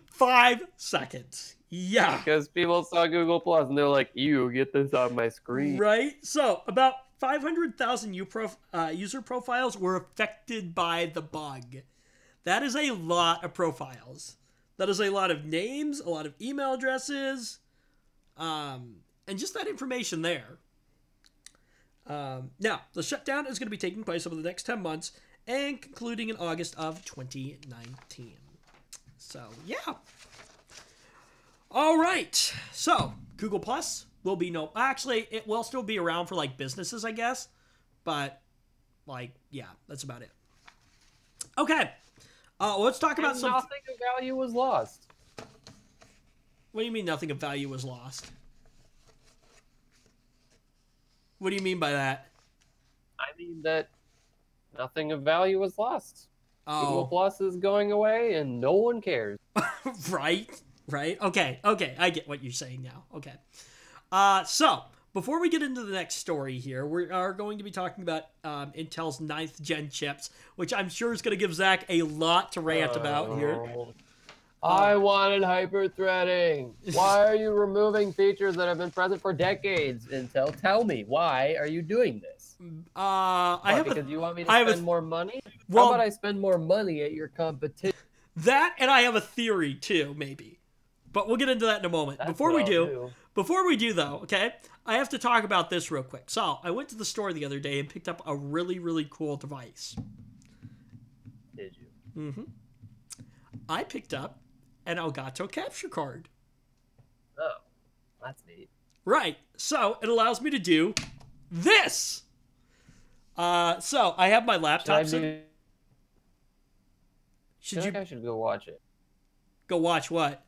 5 seconds. Yeah.
Because people saw Google Plus and they're like, "Ew, get this on my screen."
Right. So about 500,000 user profiles were affected by the bug. That is a lot of profiles. That is a lot of names, a lot of email addresses, and just that information there. Now, the shutdown is going to be taking place over the next 10 months and concluding in August of 2019. So, yeah. All right. So, Google Plus will be actually, it will still be around for, like, businesses, I guess. But, like, yeah, that's about it. Okay. Let's talk about some...
Nothing of value was lost.
What do you mean nothing of value was lost? What do you mean by that?
I mean that nothing of value was lost.
Oh.
Google Plus is going away and no one cares.
Right. Okay, I get what you're saying now. Okay. So, before we get into the next story here, we are going to be talking about Intel's 9th gen chips, which I'm sure is going to give Zach a lot to rant about here.
I wanted hyper-threading. Why are you removing features that have been present for decades, Intel? Tell me, why are you doing this?
Because
you want me to spend more money? Well, how about I spend more money at your competition?
That, and I have a theory too, maybe. But we'll get into that in a moment. Before we do though, okay, I have to talk about this real quick. So, I went to the store the other day and picked up a really, really cool device.
Did you?
Mm-hmm. I picked up an Elgato capture card.
Oh, that's neat.
Right. So, it allows me to do this. So, I have my laptop.
I should go watch it.
Go watch what?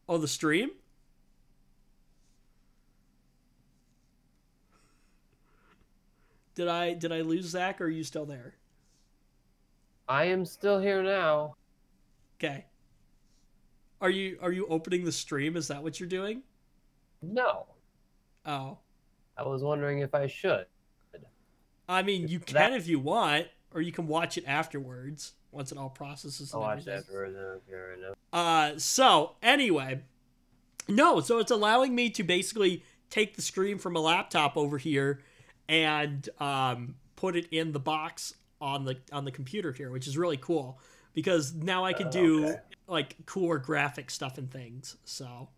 Oh, the stream? Did I lose Zach, or are you still there?
I am still here now.
Okay. Are you opening the stream? Is that what you're doing?
No.
Oh.
I was wondering if I should.
I mean, you can if you want, or you can watch it afterwards once it all processes.
I'll watch it afterwards. I don't care right now.
So anyway, no. So it's allowing me to basically take the screen from a laptop over here and put it in the box on the computer here, which is really cool because now I can do like cooler graphic stuff and things. So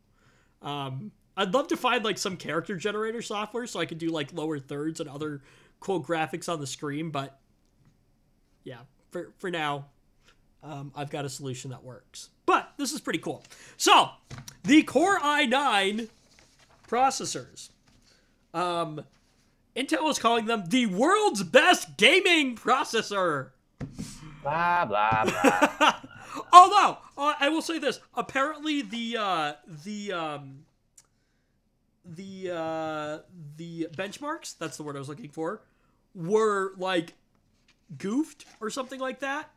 I'd love to find like some character generator software so I could do like lower thirds and other cool graphics on the screen, but yeah, for now I've got a solution that works. But this is pretty cool. So the Core i9 processors, Intel is calling them the world's best gaming processor.
Blah, blah, blah.
Although I will say this: apparently the benchmarks, that's the word I was looking for, were like goofed or something like that.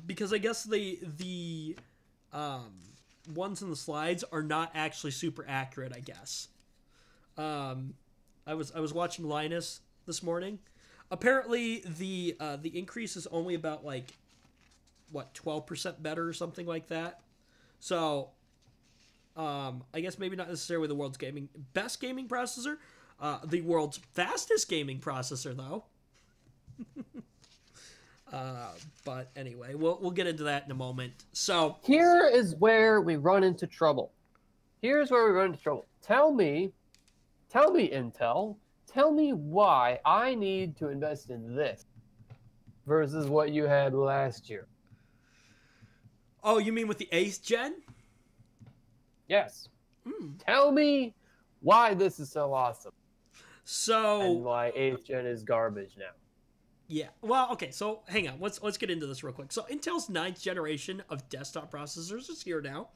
Because I guess the ones in the slides are not actually super accurate, I guess. I was watching Linus this morning. Apparently the increase is only about like what 12% better or something like that. So I guess maybe not necessarily the world's best gaming processor, the world's fastest gaming processor though. But anyway, we'll get into that in a moment. So
here is where we run into trouble. Here's where we run into trouble. Tell me, Intel, tell me why I need to invest in this versus what you had last year.
Oh, you mean with the 8th gen?
Yes. Tell me why this is so awesome.
So
and why 8th gen is garbage now.
Yeah. Well, okay. So hang on. Let's get into this real quick. So Intel's 9th generation of desktop processors is here now.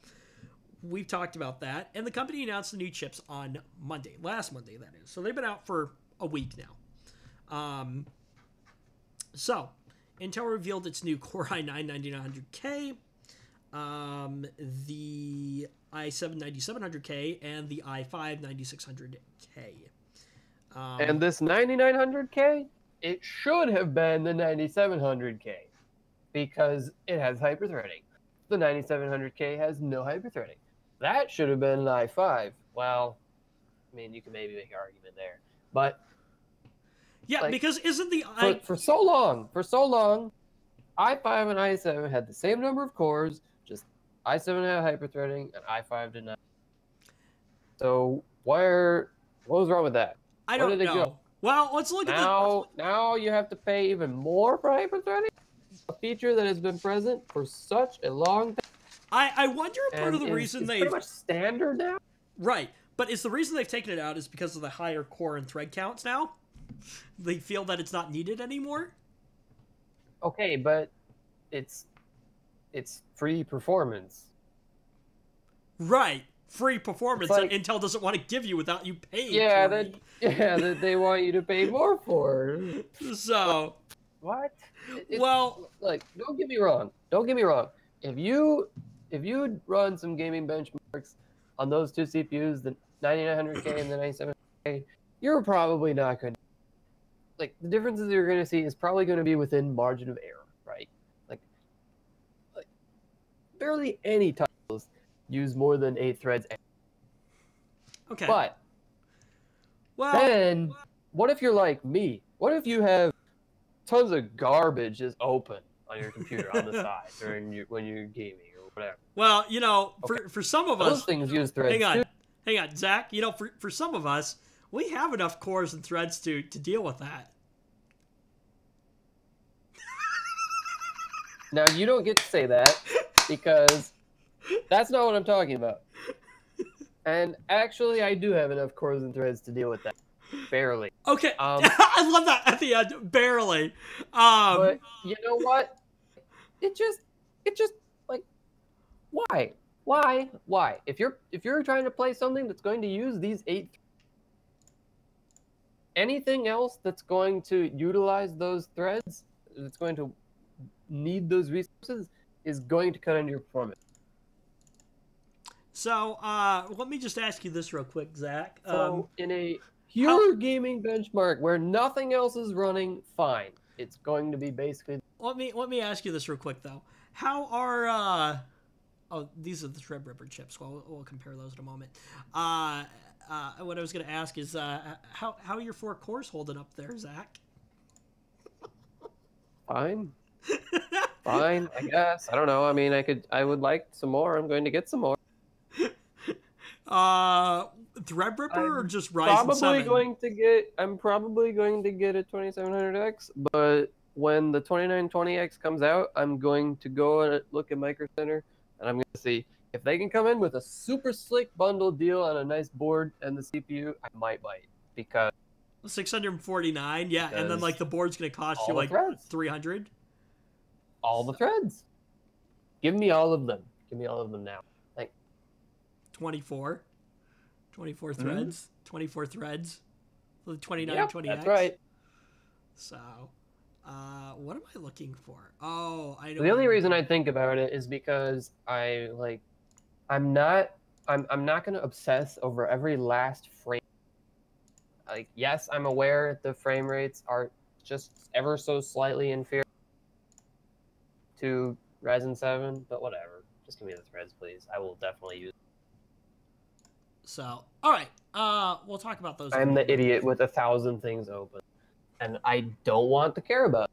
We've talked about that, and the company announced the new chips on Monday, last Monday, that is. So they've been out for a week now. So Intel revealed its new Core i9-9900K, the i7-9700K, and the i5-9600K.
And this 9900K, it should have been the 9700K because it has hyperthreading. The 9700K has no hyperthreading. That should have been an i5. Well, I mean, you can maybe make an argument there, but
yeah, like, because isn't the
for so long, i5 and i7 had the same number of cores, just i7 had hyperthreading and i5 did not. So what was wrong with that?
I don't know. Go? Well, let's look at the...
Now you have to pay even more for hyperthreading? A feature that has been present for such a long time.
I wonder if part of the reason
pretty much standard now?
Right. But is the reason they've taken it out is because of the higher core and thread counts now? They feel that it's not needed anymore?
Okay, but it's free performance.
Right. Free performance that Intel doesn't want to give you without you paying
for it. That they want you to pay more for.
So
what?
Well,
like, don't get me wrong. If you run some gaming benchmarks on those two CPUs, the 9900K and the 9700K, you're probably not going to, like, the differences you're going to see is probably going to be within margin of error, right? Like barely any titles use more than 8 threads.
Okay.
But then what if you're like me? What if you have tons of garbage just open on your computer on the side when you're gaming or whatever?
Well, you know, for some of us,
those things use threads.
Hang on, Zach. You know, for some of us, we have enough cores and threads to deal with that.
Now you don't get to say that because that's not what I'm talking about. And actually, I do have enough cores and threads to deal with that. Barely.
Okay. I love that at the end. Barely.
But you know what? It just like, why? If you're trying to play something that's going to use these 8, anything else that's going to utilize those threads, that's going to need those resources, is going to cut into your performance.
So let me just ask you this real quick, Zach.
So in a pure gaming benchmark where nothing else is running, fine. It's going to be basically...
Let me ask you this real quick, though. How are... oh, these are the Threadripper chips. Well, we'll compare those in a moment. What I was going to ask is, how are your 4 cores holding up there, Zach?
Fine. Fine, I guess. I don't know. I mean, I would like some more. I'm going to get some more.
Threadripper or just Ryzen 7?
I'm probably going to get a 2700X, but when the 2920X comes out, I'm going to go and look at Micro Center, and I'm going to see if they can come in with a super slick bundle deal on a nice board and the CPU. I might bite because
649, yeah, and then like the board's going to cost you like 300.
All the threads. Give me all of them. Give me all of them now. Like
24 threads. 24 threads. The 29,
yep,
20X.
That's right.
So, what am I looking for? Oh, I know.
The only reason I think about it is because I'm not going to obsess over every last frame. Like, yes, I'm aware the frame rates are just ever so slightly inferior to Ryzen 7, but whatever. Just give me the threads, please. I will definitely use.
So, all right. We'll talk about those.
I'm the idiot with 1,000 things open, and I don't want to care about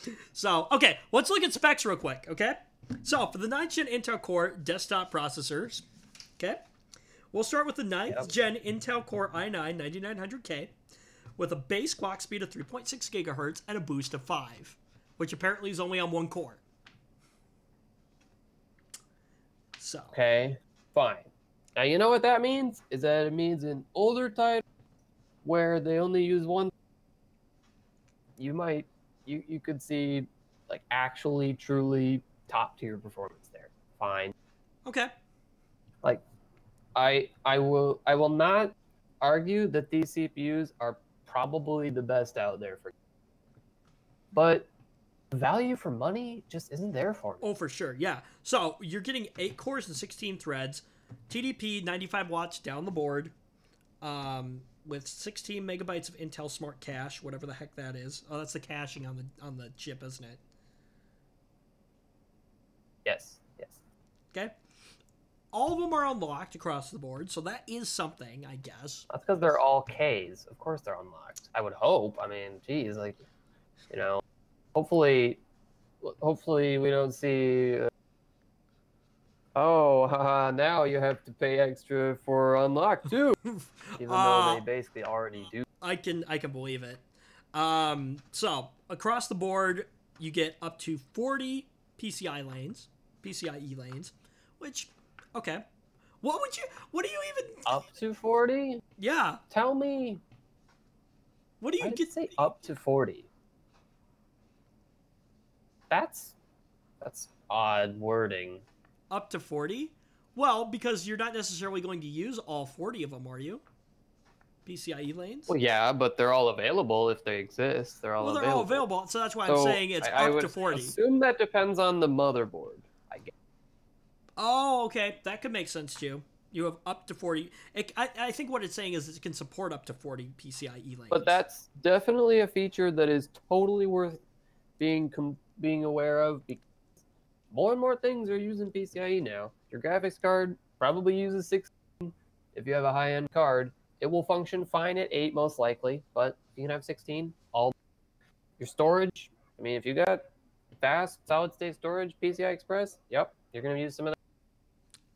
it.
So, okay, let's look at specs real quick, okay? So, for the 9th Gen Intel Core desktop processors, okay, we'll start with the 9th Gen Intel Core i9 9900K with a base clock speed of 3.6 gigahertz and a boost of 5, which apparently is only on one core. So.
Okay, fine. Now, you know what that means? Is that it means in older titles where they only use one, you could see like actually truly top tier performance there. Fine.
Okay.
Like I will not argue that these CPUs are probably the best out there for, but value for money just isn't there for me.
Oh, for sure. Yeah. So you're getting 8 cores and 16 threads, TDP 95 watts down the board, with 16 megabytes of Intel Smart Cache, whatever the heck that is. Oh, that's the caching on the chip, isn't it?
Yes.
Okay. All of them are unlocked across the board, so that is something, I guess.
That's because they're all Ks. Of course they're unlocked. I would hope. I mean, geez, like, you know, hopefully we don't see. Now you have to pay extra for unlock too, even though they basically already do.
I can believe it. So across the board, you get up to 40 PCIe lanes, which, okay. What do you even...
Up to 40?
Yeah.
Tell me.
What do you get?
Say up to 40. That's odd wording.
Up to 40? Well, because you're not necessarily going to use all 40 of them, are you? PCIe lanes?
Well, yeah, but they're all available if they exist. They're all
available, so that's why I'm saying it's up to 40.
I assume that depends on the motherboard, I guess.
Oh, okay. That could make sense, too. You have up to 40. I think what it's saying is it can support up to 40 PCIe lanes.
But that's definitely a feature that is totally worth being aware of, because more and more things are using PCIe now. Your graphics card probably uses 16. If you have a high-end card, it will function fine at 8 most likely, but you can have 16. Your storage, I mean, if you got fast solid-state storage, PCI Express, yep, you're going to use some of that.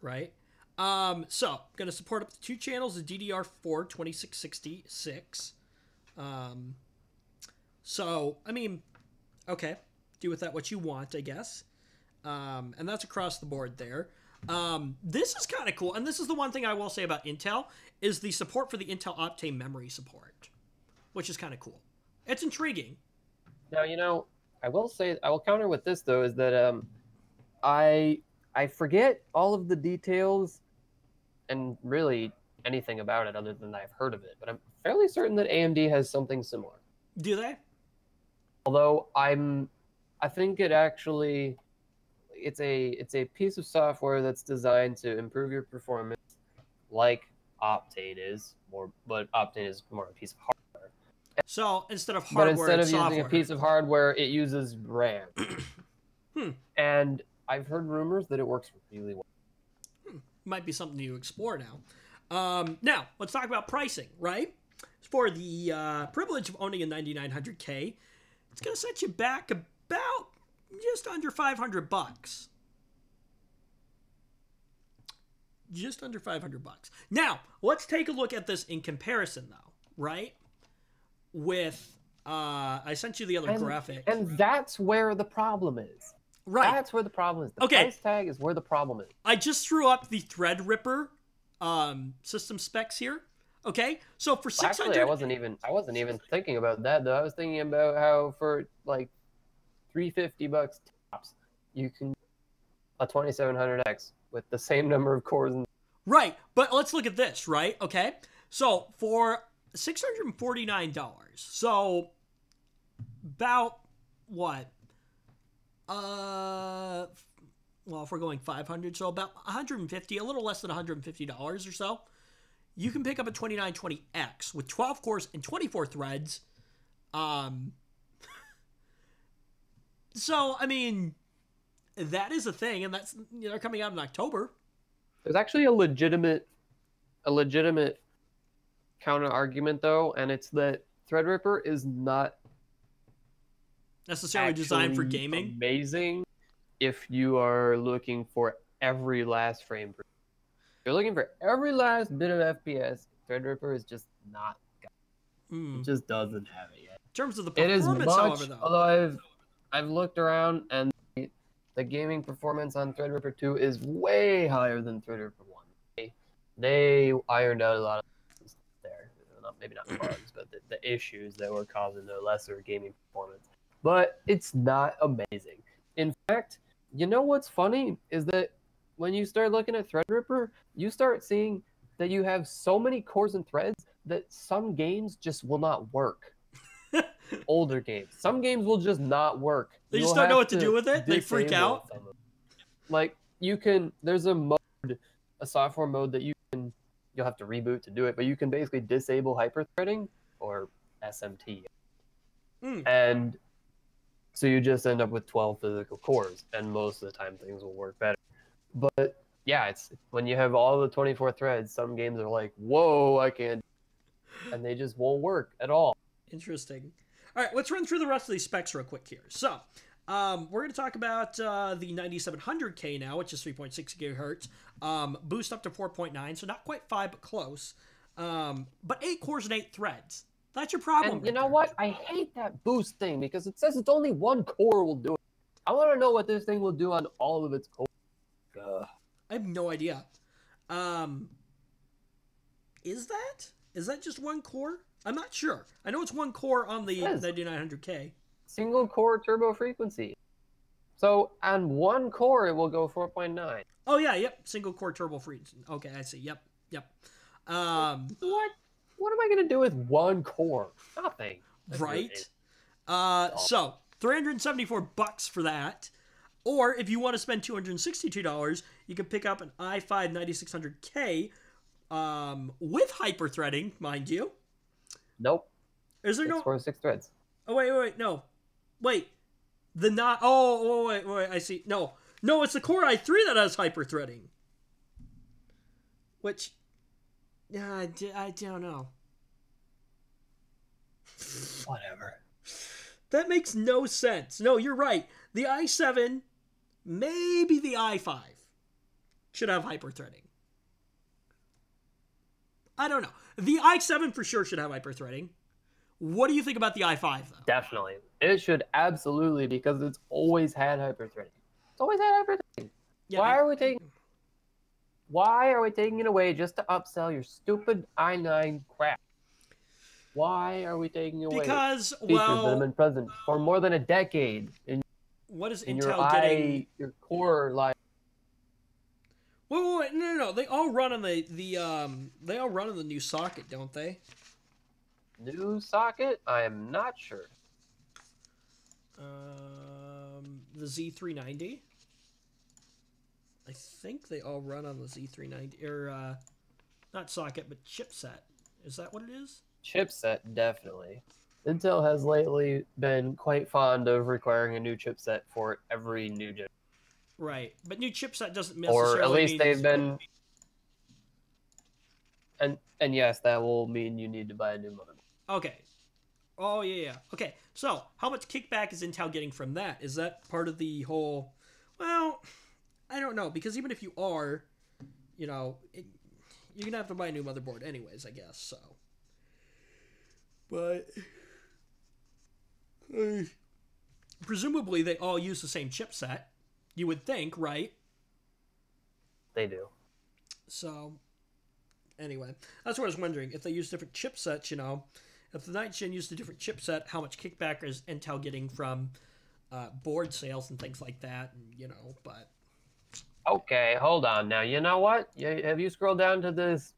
Right. So, going to support up to 2 channels of DDR4 2666. So, I mean, okay, do with that what you want, I guess. And that's across the board there. This is kind of cool, and this is the one thing I will say about Intel, is the support for the Intel Optane memory support, which is kind of cool. It's intriguing.
Now, you know, I will counter with this, though, is that I forget all of the details and really anything about it other than I've heard of it, but I'm fairly certain that AMD has something similar.
Do they?
Although I think it actually, it's a piece of software that's designed to improve your performance, like Optane is, but Optane is more a piece of hardware.
So instead of hardware,
but instead of
software.
using a piece of hardware, it uses RAM. And I've heard rumors that it works really well.
Might be something to explore now. Now, let's talk about pricing, right? For the privilege of owning a 9900K, it's going to set you back about just under $500. Just under $500. Now, let's take a look at this in comparison, though, right? With, I sent you the other graphic.
And that's where the problem is.
Right.
That's where the problem is. The price tag is where the problem is.
I just threw up the Threadripper system specs here. Okay, so for 600,
actually, I wasn't even thinking about that though. I was thinking about how for like $350 tops, you can a 2700X with the same number of cores.
Right, but let's look at this, right? Okay, so for $649, so about what? Well, if we're going 500, so about 150, a little less than $150 or so, you can pick up a 2920X with 12 cores and 24 threads. So, I mean, that is a thing, and that's, they're coming out in October.
There's actually a legitimate counter argument though, and it's that Threadripper is not
necessarily designed for gaming.
Amazing if you are looking for every last frame. If you're looking for every last bit of FPS, Threadripper is just not. It just doesn't have it yet.
In terms of the performance, however, though.
Although I've looked around and the gaming performance on Threadripper 2 is way higher than Threadripper 1. They ironed out a lot of things there. Maybe not bugs, but the issues that were causing the lesser gaming performance. But it's not amazing. In fact, you know what's funny is that when you start looking at Threadripper, you start seeing that you have so many cores and threads that some games just will not work. Older games. Some games will just not work.
They just don't know what to do with it. They freak out.
Like, there's a software mode that you'll have to reboot to do it, but you can basically disable hyperthreading, or SMT. And so you just end up with 12 physical cores, and most of the time things will work better. But yeah, it's when you have all the 24 threads, some games are like, whoa, I can't, and they just won't work at all.
Interesting. All right, let's run through the rest of these specs real quick here. So, we're going to talk about the 9700K now, which is 3.6 gigahertz. Boost up to 4.9, so not quite 5, but close. But 8 cores and 8 threads. That's your problem.
And you know what? I hate that boost thing because it says it's only one core will do it. I want to know what this thing will do on all of its cores.
I have no idea. Is that just one core? I'm not sure. I know it's one core on the 9900K.
Single core turbo frequency. So on one core, it will go 4.9.
Oh, yeah, yep. Single core turbo frequency. Okay, I see. Yep.
What am I going to do with one core? Nothing.
Right? So, $374 for that. Or if you want to spend $262, you can pick up an i5 9600K with hyperthreading, mind you.
Nope.
Is there no
6 threads?
Oh wait, no. Wait. Wait, I see. No, it's the Core i3 that has hyperthreading. Which I don't know.
Whatever.
That makes no sense. No, you're right. The i7, maybe the i5 should have hyperthreading. I don't know. The i7 for sure should have hyperthreading. What do you think about the i5, though?
Definitely. It should absolutely, because it's always had hyperthreading. It's always had hyperthreading. Yeah, Why are we taking it away just to upsell your stupid i9 crap? Why are we taking away
features
that have been present for more than a decade
what is Intel getting?
Your core life.
Wait, no. They all run on the new socket, don't they?
New socket? I am not sure.
The Z390. I think they all run on the Z390, or not socket, but chipset. Is that what it is?
Chipset, definitely. Intel has lately been quite fond of requiring a new chipset for every new generation.
Right, but new chipset doesn't necessarily
Or at least
mean...
they've been... And yes, that will mean you need to buy a new motherboard.
Okay. Oh, yeah. Okay, so how much kickback is Intel getting from that? Is that part of the whole... Well, I don't know, because even if you are, you're going to have to buy a new motherboard anyways, I guess, so... But... presumably they all use the same chipset. You would think, right?
They do.
So, anyway, that's what I was wondering. If they use different chipsets, if the 9th gen used a different chipset, how much kickback is Intel getting from board sales and things like that? And, but
Okay, hold on now. You know what? Have you scrolled down to this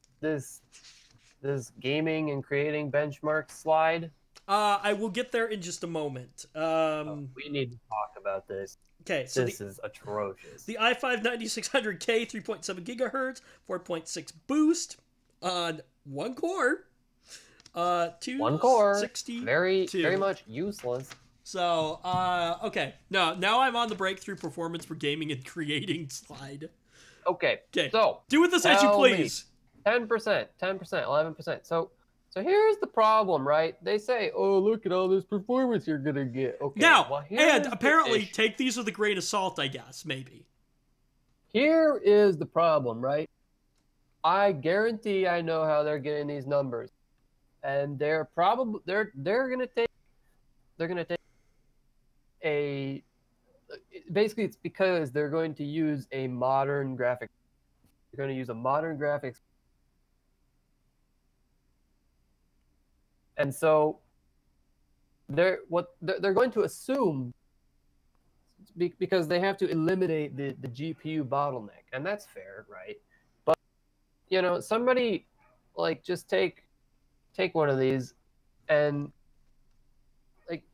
gaming and creating benchmark slide?
I will get there in just a moment.
We need to talk about this.
Okay, so
This is atrocious.
the i5 9600K 3.7 gigahertz, 4.6 boost on one core.
One core,
260.
very much useless.
So, okay. No, now I'm on the breakthrough performance for gaming and creating slide.
Okay,
Okay.
so
do with this as you please.
10%, 11%. So here's the problem, right? They say, "Oh, look at all this performance you're gonna get." Okay.
Now,
well,
and apparently, take these with a grain of salt, I guess, maybe.
Here is the problem, right? I guarantee I know how they're getting these numbers, and they're gonna take a. Basically, it's because they're going to use a modern graphic. They're going to use a modern graphics. And so they're going to assume, because they have to eliminate the GPU bottleneck, and that's fair, right? But somebody just take one of these, and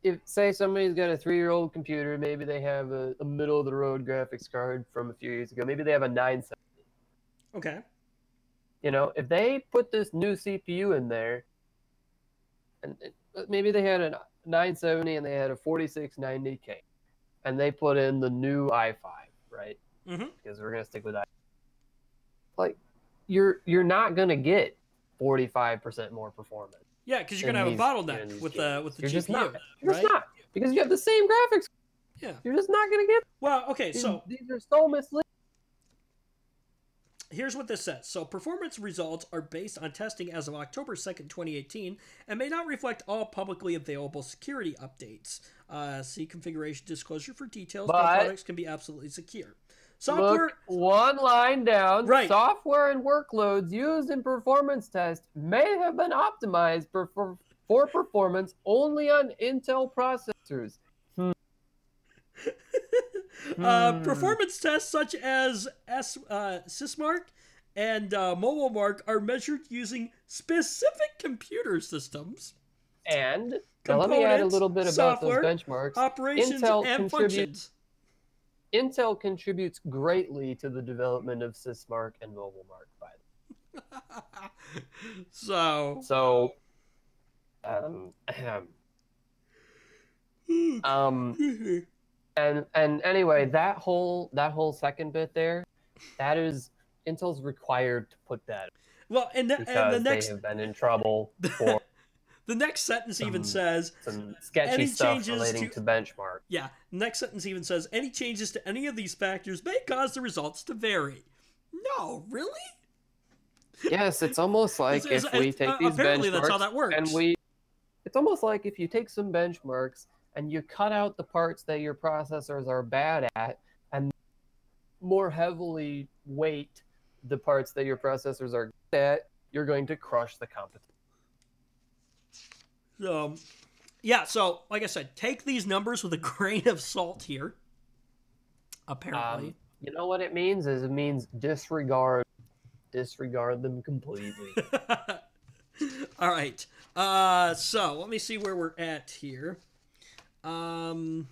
if say somebody's got a 3-year-old computer, maybe they have a middle of the road graphics card from a few years ago, maybe they have a 970.
Okay.
If they put this new CPU in there, and maybe they had a 970 and they had a 4690K, and they put in the new i5, right?
Mm-hmm.
Because we're gonna stick with i5. You're not gonna get 45% more performance.
Yeah, because you're gonna have a bottleneck with the GPU.
You're just not, because you have the same graphics.
Yeah.
You're just not gonna get.
Well, okay, so
these are so misleading.
Here's what this says. So, performance results are based on testing as of October 2nd, 2018, and may not reflect all publicly available security updates. See configuration disclosure for details, but products can be absolutely secure. Software.
Look one line down.
Right.
Software and workloads used in performance tests may have been optimized for performance only on Intel processors.
Performance tests such as Sysmark and MobileMark are measured using specific computer systems.
And let me add a little bit about those benchmarks.
Operations and functions.
Intel contributes greatly to the development of Sysmark and MobileMark, by the way. So, and anyway, that whole second bit there, that is Intel's required to put that.
Well, and the next
they have been in trouble for.
The next sentence even says
some sketchy stuff relating to benchmark.
Yeah, next sentence even says any changes to any of these factors may cause the results to vary. No, really?
Yes, it's almost like if we take these benchmarks,
that's how that works.
It's almost like if you take some benchmarks and you cut out the parts that your processors are bad at and more heavily weight the parts that your processors are good at, you're going to crush the competition.
Yeah, so like I said, take these numbers with a grain of salt here. Apparently,
you know what it means? It means disregard them completely.
All right. So let me see where we're at here. So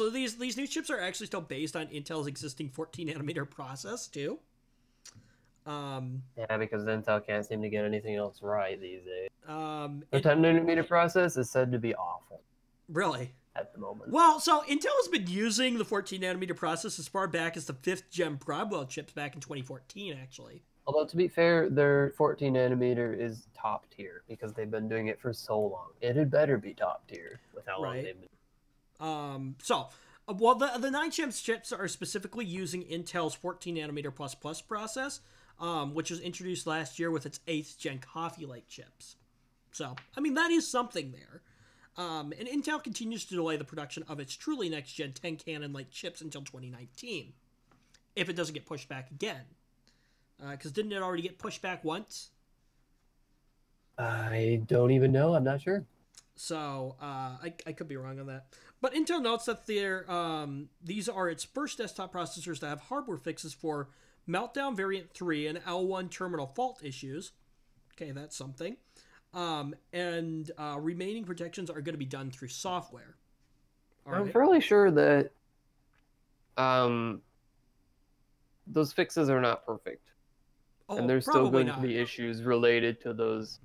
these new chips are actually still based on Intel's existing 14 nanometer process too.
Yeah, because Intel can't seem to get anything else right these days. The 10 nanometer process is said to be awful.
Really?
At the moment.
Well, so Intel has been using the 14 nanometer process as far back as the 5th gen Broadwell chips back in 2014, actually.
Although, to be fair, their 14 nanometer is top tier because they've been doing it for so long. It had better be top tier with how long they've been.
Well, the 9 gen chips are specifically using Intel's 14 nanometer plus process, which was introduced last year with its 8th gen Coffee Lake chips. So, I mean, that is something there. And Intel continues to delay the production of its truly next-gen 10 Cannon Lake chips until 2019, if it doesn't get pushed back again. Because didn't it already get pushed back once?
I don't even know. I'm not sure.
So I could be wrong on that. But Intel notes that these are its first desktop processors to have hardware fixes for Meltdown Variant 3 and L1 terminal fault issues. Okay, that's something. And remaining protections are going to be done through software.
I'm fairly sure that those fixes are not perfect. And there's still going to be issues related to those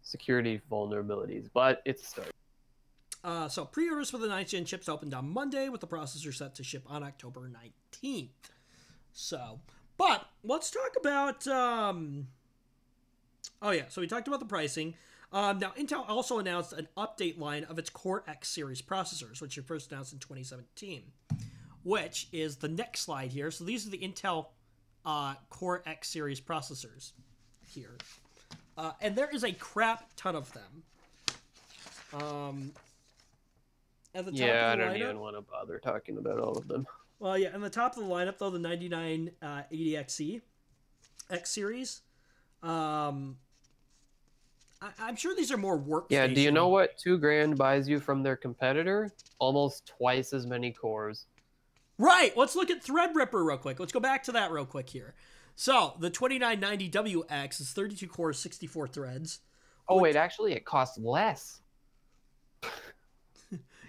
security vulnerabilities, but it's a start.
So pre-orders for the 9th gen chips opened on Monday, with the processor set to ship on October 19th. So, but let's talk about... Oh yeah, so we talked about the pricing. Now, Intel also announced an update line of its Core X series processors, which were first announced in 2017, which is the next slide here. So these are the Intel Core X series processors here. And there is a crap ton of them. At the top
yeah,
of the
I don't
lineup,
even want to bother talking about all of them.
Well, yeah, in the top of the lineup, though, the 9980XE X series. I'm sure these are more workstation.
Yeah, do you know what $2,000 buys you from their competitor? Almost twice as many cores.
Right. Let's look at Threadripper real quick. Let's go back to that real quick here. So the 2990WX is 32 cores, 64 threads.
Oh wait, actually, it costs less.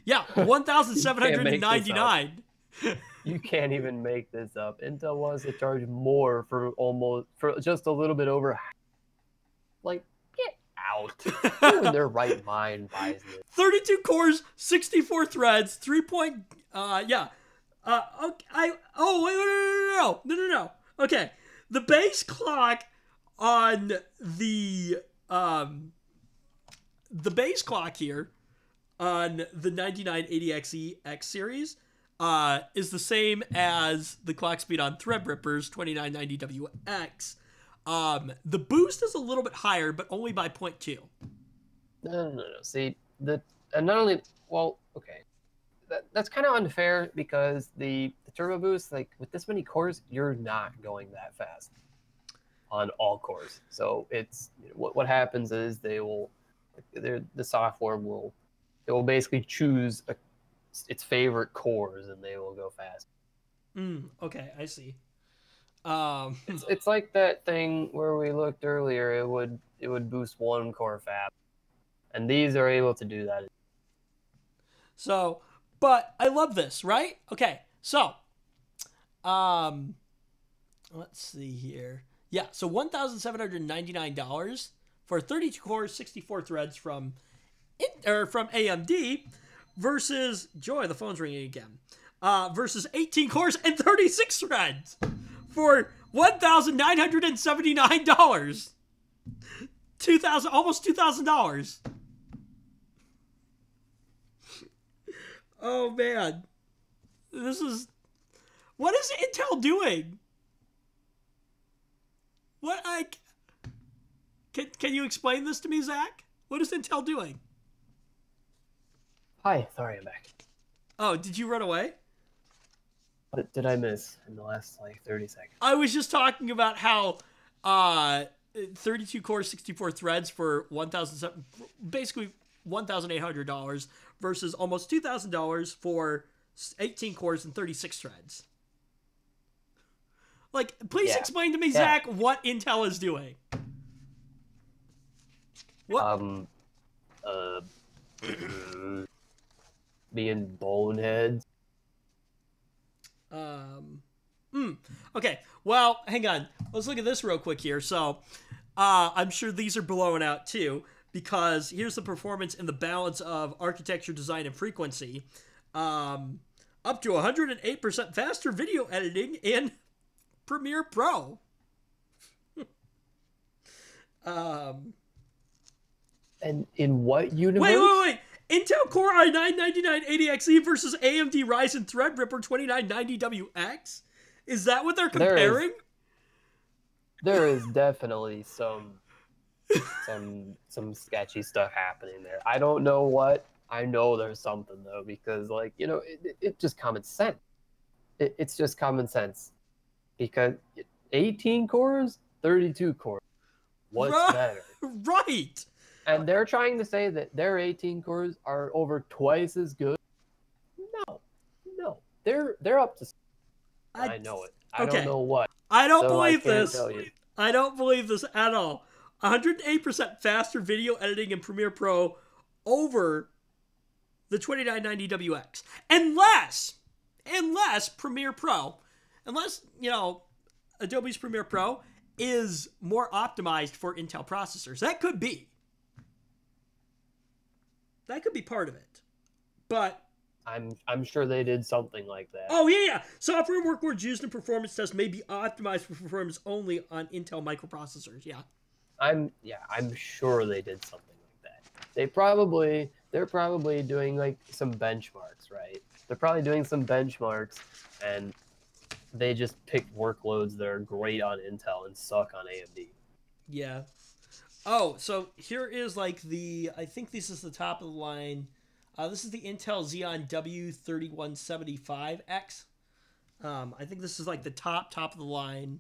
Yeah, 1,799.
You can't even make this up. Intel wants to charge more for just a little bit over. Like, get out. Who in their right mind buys this?
32 cores, 64 threads, 3 point. Yeah. Okay. No. Okay. The base clock on the base clock here on the 9980XE X series is the same as the clock speed on Threadripper's 2990WX. The boost is a little bit higher, but only by 0.2.
No. See, and not only, well, okay. That's kind of unfair because the turbo boost, like with this many cores, you're not going that fast on all cores. So it's what happens is the software will basically choose its favorite cores and they will go fast.
Okay, I see.
It's like that thing where we looked earlier. It would boost one core fast, and these are able to do that.
So. But I love this, right? Okay, so, let's see here. Yeah, so $1,799 for 32 cores, 64 threads from AMD versus, Joy, the phone's ringing again, versus 18 cores and 36 threads for $1,979. Almost $2,000. Oh man, what is Intel doing? Can you explain this to me, Zach? What is Intel doing?
Hi, sorry, I'm back.
Oh, did you run away?
What did I miss in the last 30 seconds?
I was just talking about how 32 core, 64 threads for basically $1,800 versus almost $2,000 for 18 cores and 36 threads. Like, please explain to me, Zach, what Intel is doing. What?
Being boneheads.
Okay, well, hang on. Let's look at this real quick here. So, I'm sure these are blowing out too, because here's the performance and the balance of architecture, design, and frequency. Up to 108% faster video editing in Premiere Pro.
And in what universe?
Wait. Intel Core i9-9980XE versus AMD Ryzen Threadripper 2990WX? Is that what they're comparing?
There is definitely some sketchy stuff happening there. I don't know what. I know there's something though, because it's just common sense. It's just common sense. Because 18 cores, 32 cores. What's better?
Right.
And they're trying to say that their 18 cores are over twice as good. No, they're up to. I know it. I don't know what.
I don't believe this. I don't believe this at all. 108% faster video editing in Premiere Pro over the 2990WX. Unless Premiere Pro, Adobe's Premiere Pro is more optimized for Intel processors. That could be. That could be part of it. But
I'm sure they did something like that.
Oh, yeah. Software and workloads used in performance tests may be optimized for performance only on Intel microprocessors. Yeah.
I'm sure they did something like that. They're probably doing like some benchmarks, right? They're probably doing some benchmarks, and they just picked workloads that are great on Intel and suck on AMD.
Yeah. Oh, so here is like I think this is the top of the line. This is the Intel Xeon W3175X. I think this is like the top of the line.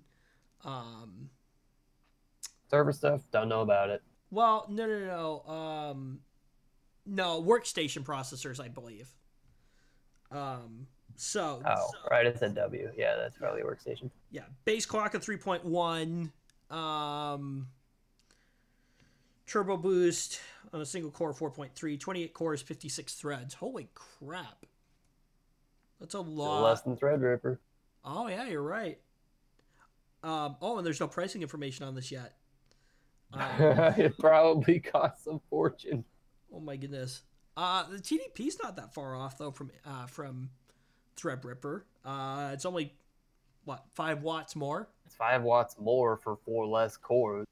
Server stuff, don't know about it.
Well, no. No, workstation processors, I believe. So.
Oh, right, it's a W. Yeah, that's probably a workstation.
Yeah, base clock of 3.1. Turbo boost on a single core 4.3, 28 cores, 56 threads. Holy crap. That's a lot.
Less than Threadripper.
Oh, yeah, you're right. And there's no pricing information on this yet.
It probably costs a fortune.
Oh, my goodness. The TDP's not that far off, though, from Threadripper. It's only, 5 watts more?
It's 5 watts more for 4 less cores.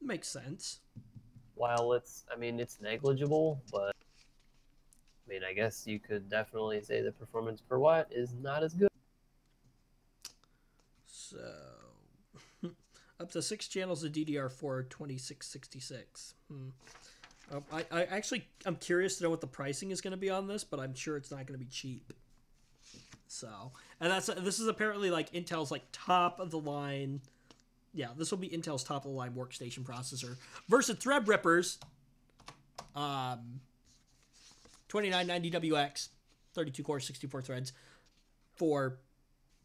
Makes sense.
While it's negligible, but I guess you could definitely say the performance per watt is not as good.
So, up to 6 channels of DDR4 2666. I'm curious to know what the pricing is going to be on this, but I'm sure it's not going to be cheap. So, and this is apparently like Intel's like top of the line. Yeah, this will be Intel's top-of-the-line workstation processor versus Threadripper's 2990WX, 32 cores, 64 threads, for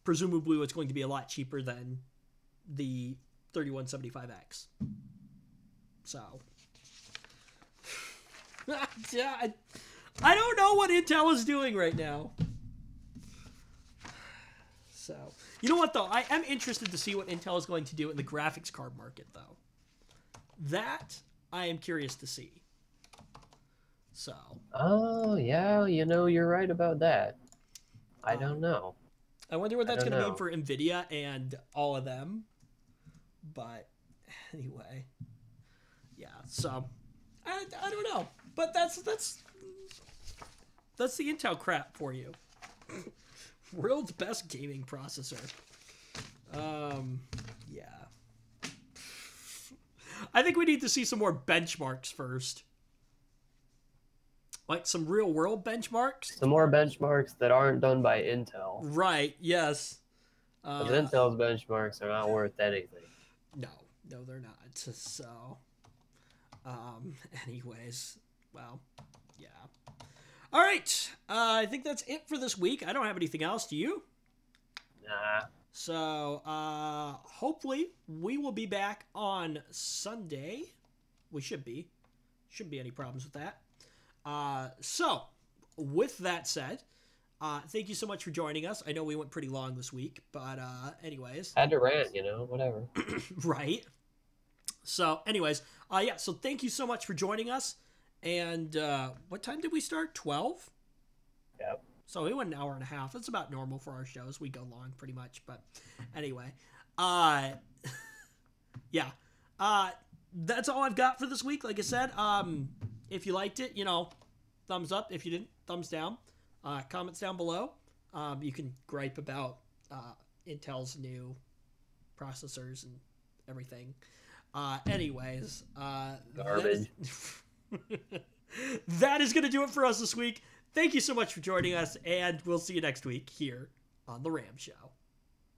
presumably what's going to be a lot cheaper than the 3175X. So, yeah, I don't know what Intel is doing right now. So, you know what, though? I am interested to see what Intel is going to do in the graphics card market, though. That I am curious to see. So.
Oh, yeah, you're right about that. I don't know.
I wonder what that's going to mean for NVIDIA and all of them. But, anyway. Yeah, so. I don't know. But that's the Intel crap for you. World's best gaming processor. Yeah. I think we need to see some more benchmarks first. Like some real world benchmarks.
Some more benchmarks that aren't done by Intel.
Right, yes.
Because Intel's benchmarks are not worth anything.
No, they're not. So, anyways, well, yeah. All right, I think that's it for this week. I don't have anything else. Do you?
Nah.
So, hopefully we will be back on Sunday. We should be. Shouldn't be any problems with that. So, with that said, thank you so much for joining us. I know we went pretty long this week, but anyways.
Had to rant, whatever.
Right. So, anyways, yeah, so thank you so much for joining us. And what time did we start? 12?
Yep.
So we went an hour and a half. That's about normal for our shows. We go long pretty much. But anyway, yeah. That's all I've got for this week. Like I said, if you liked it, thumbs up. If you didn't, thumbs down. Comments down below. You can gripe about Intel's new processors and everything. Anyways,
garbage.
That is going to do it for us this week. Thank you so much for joining us, and we'll see you next week here on The Ram Show.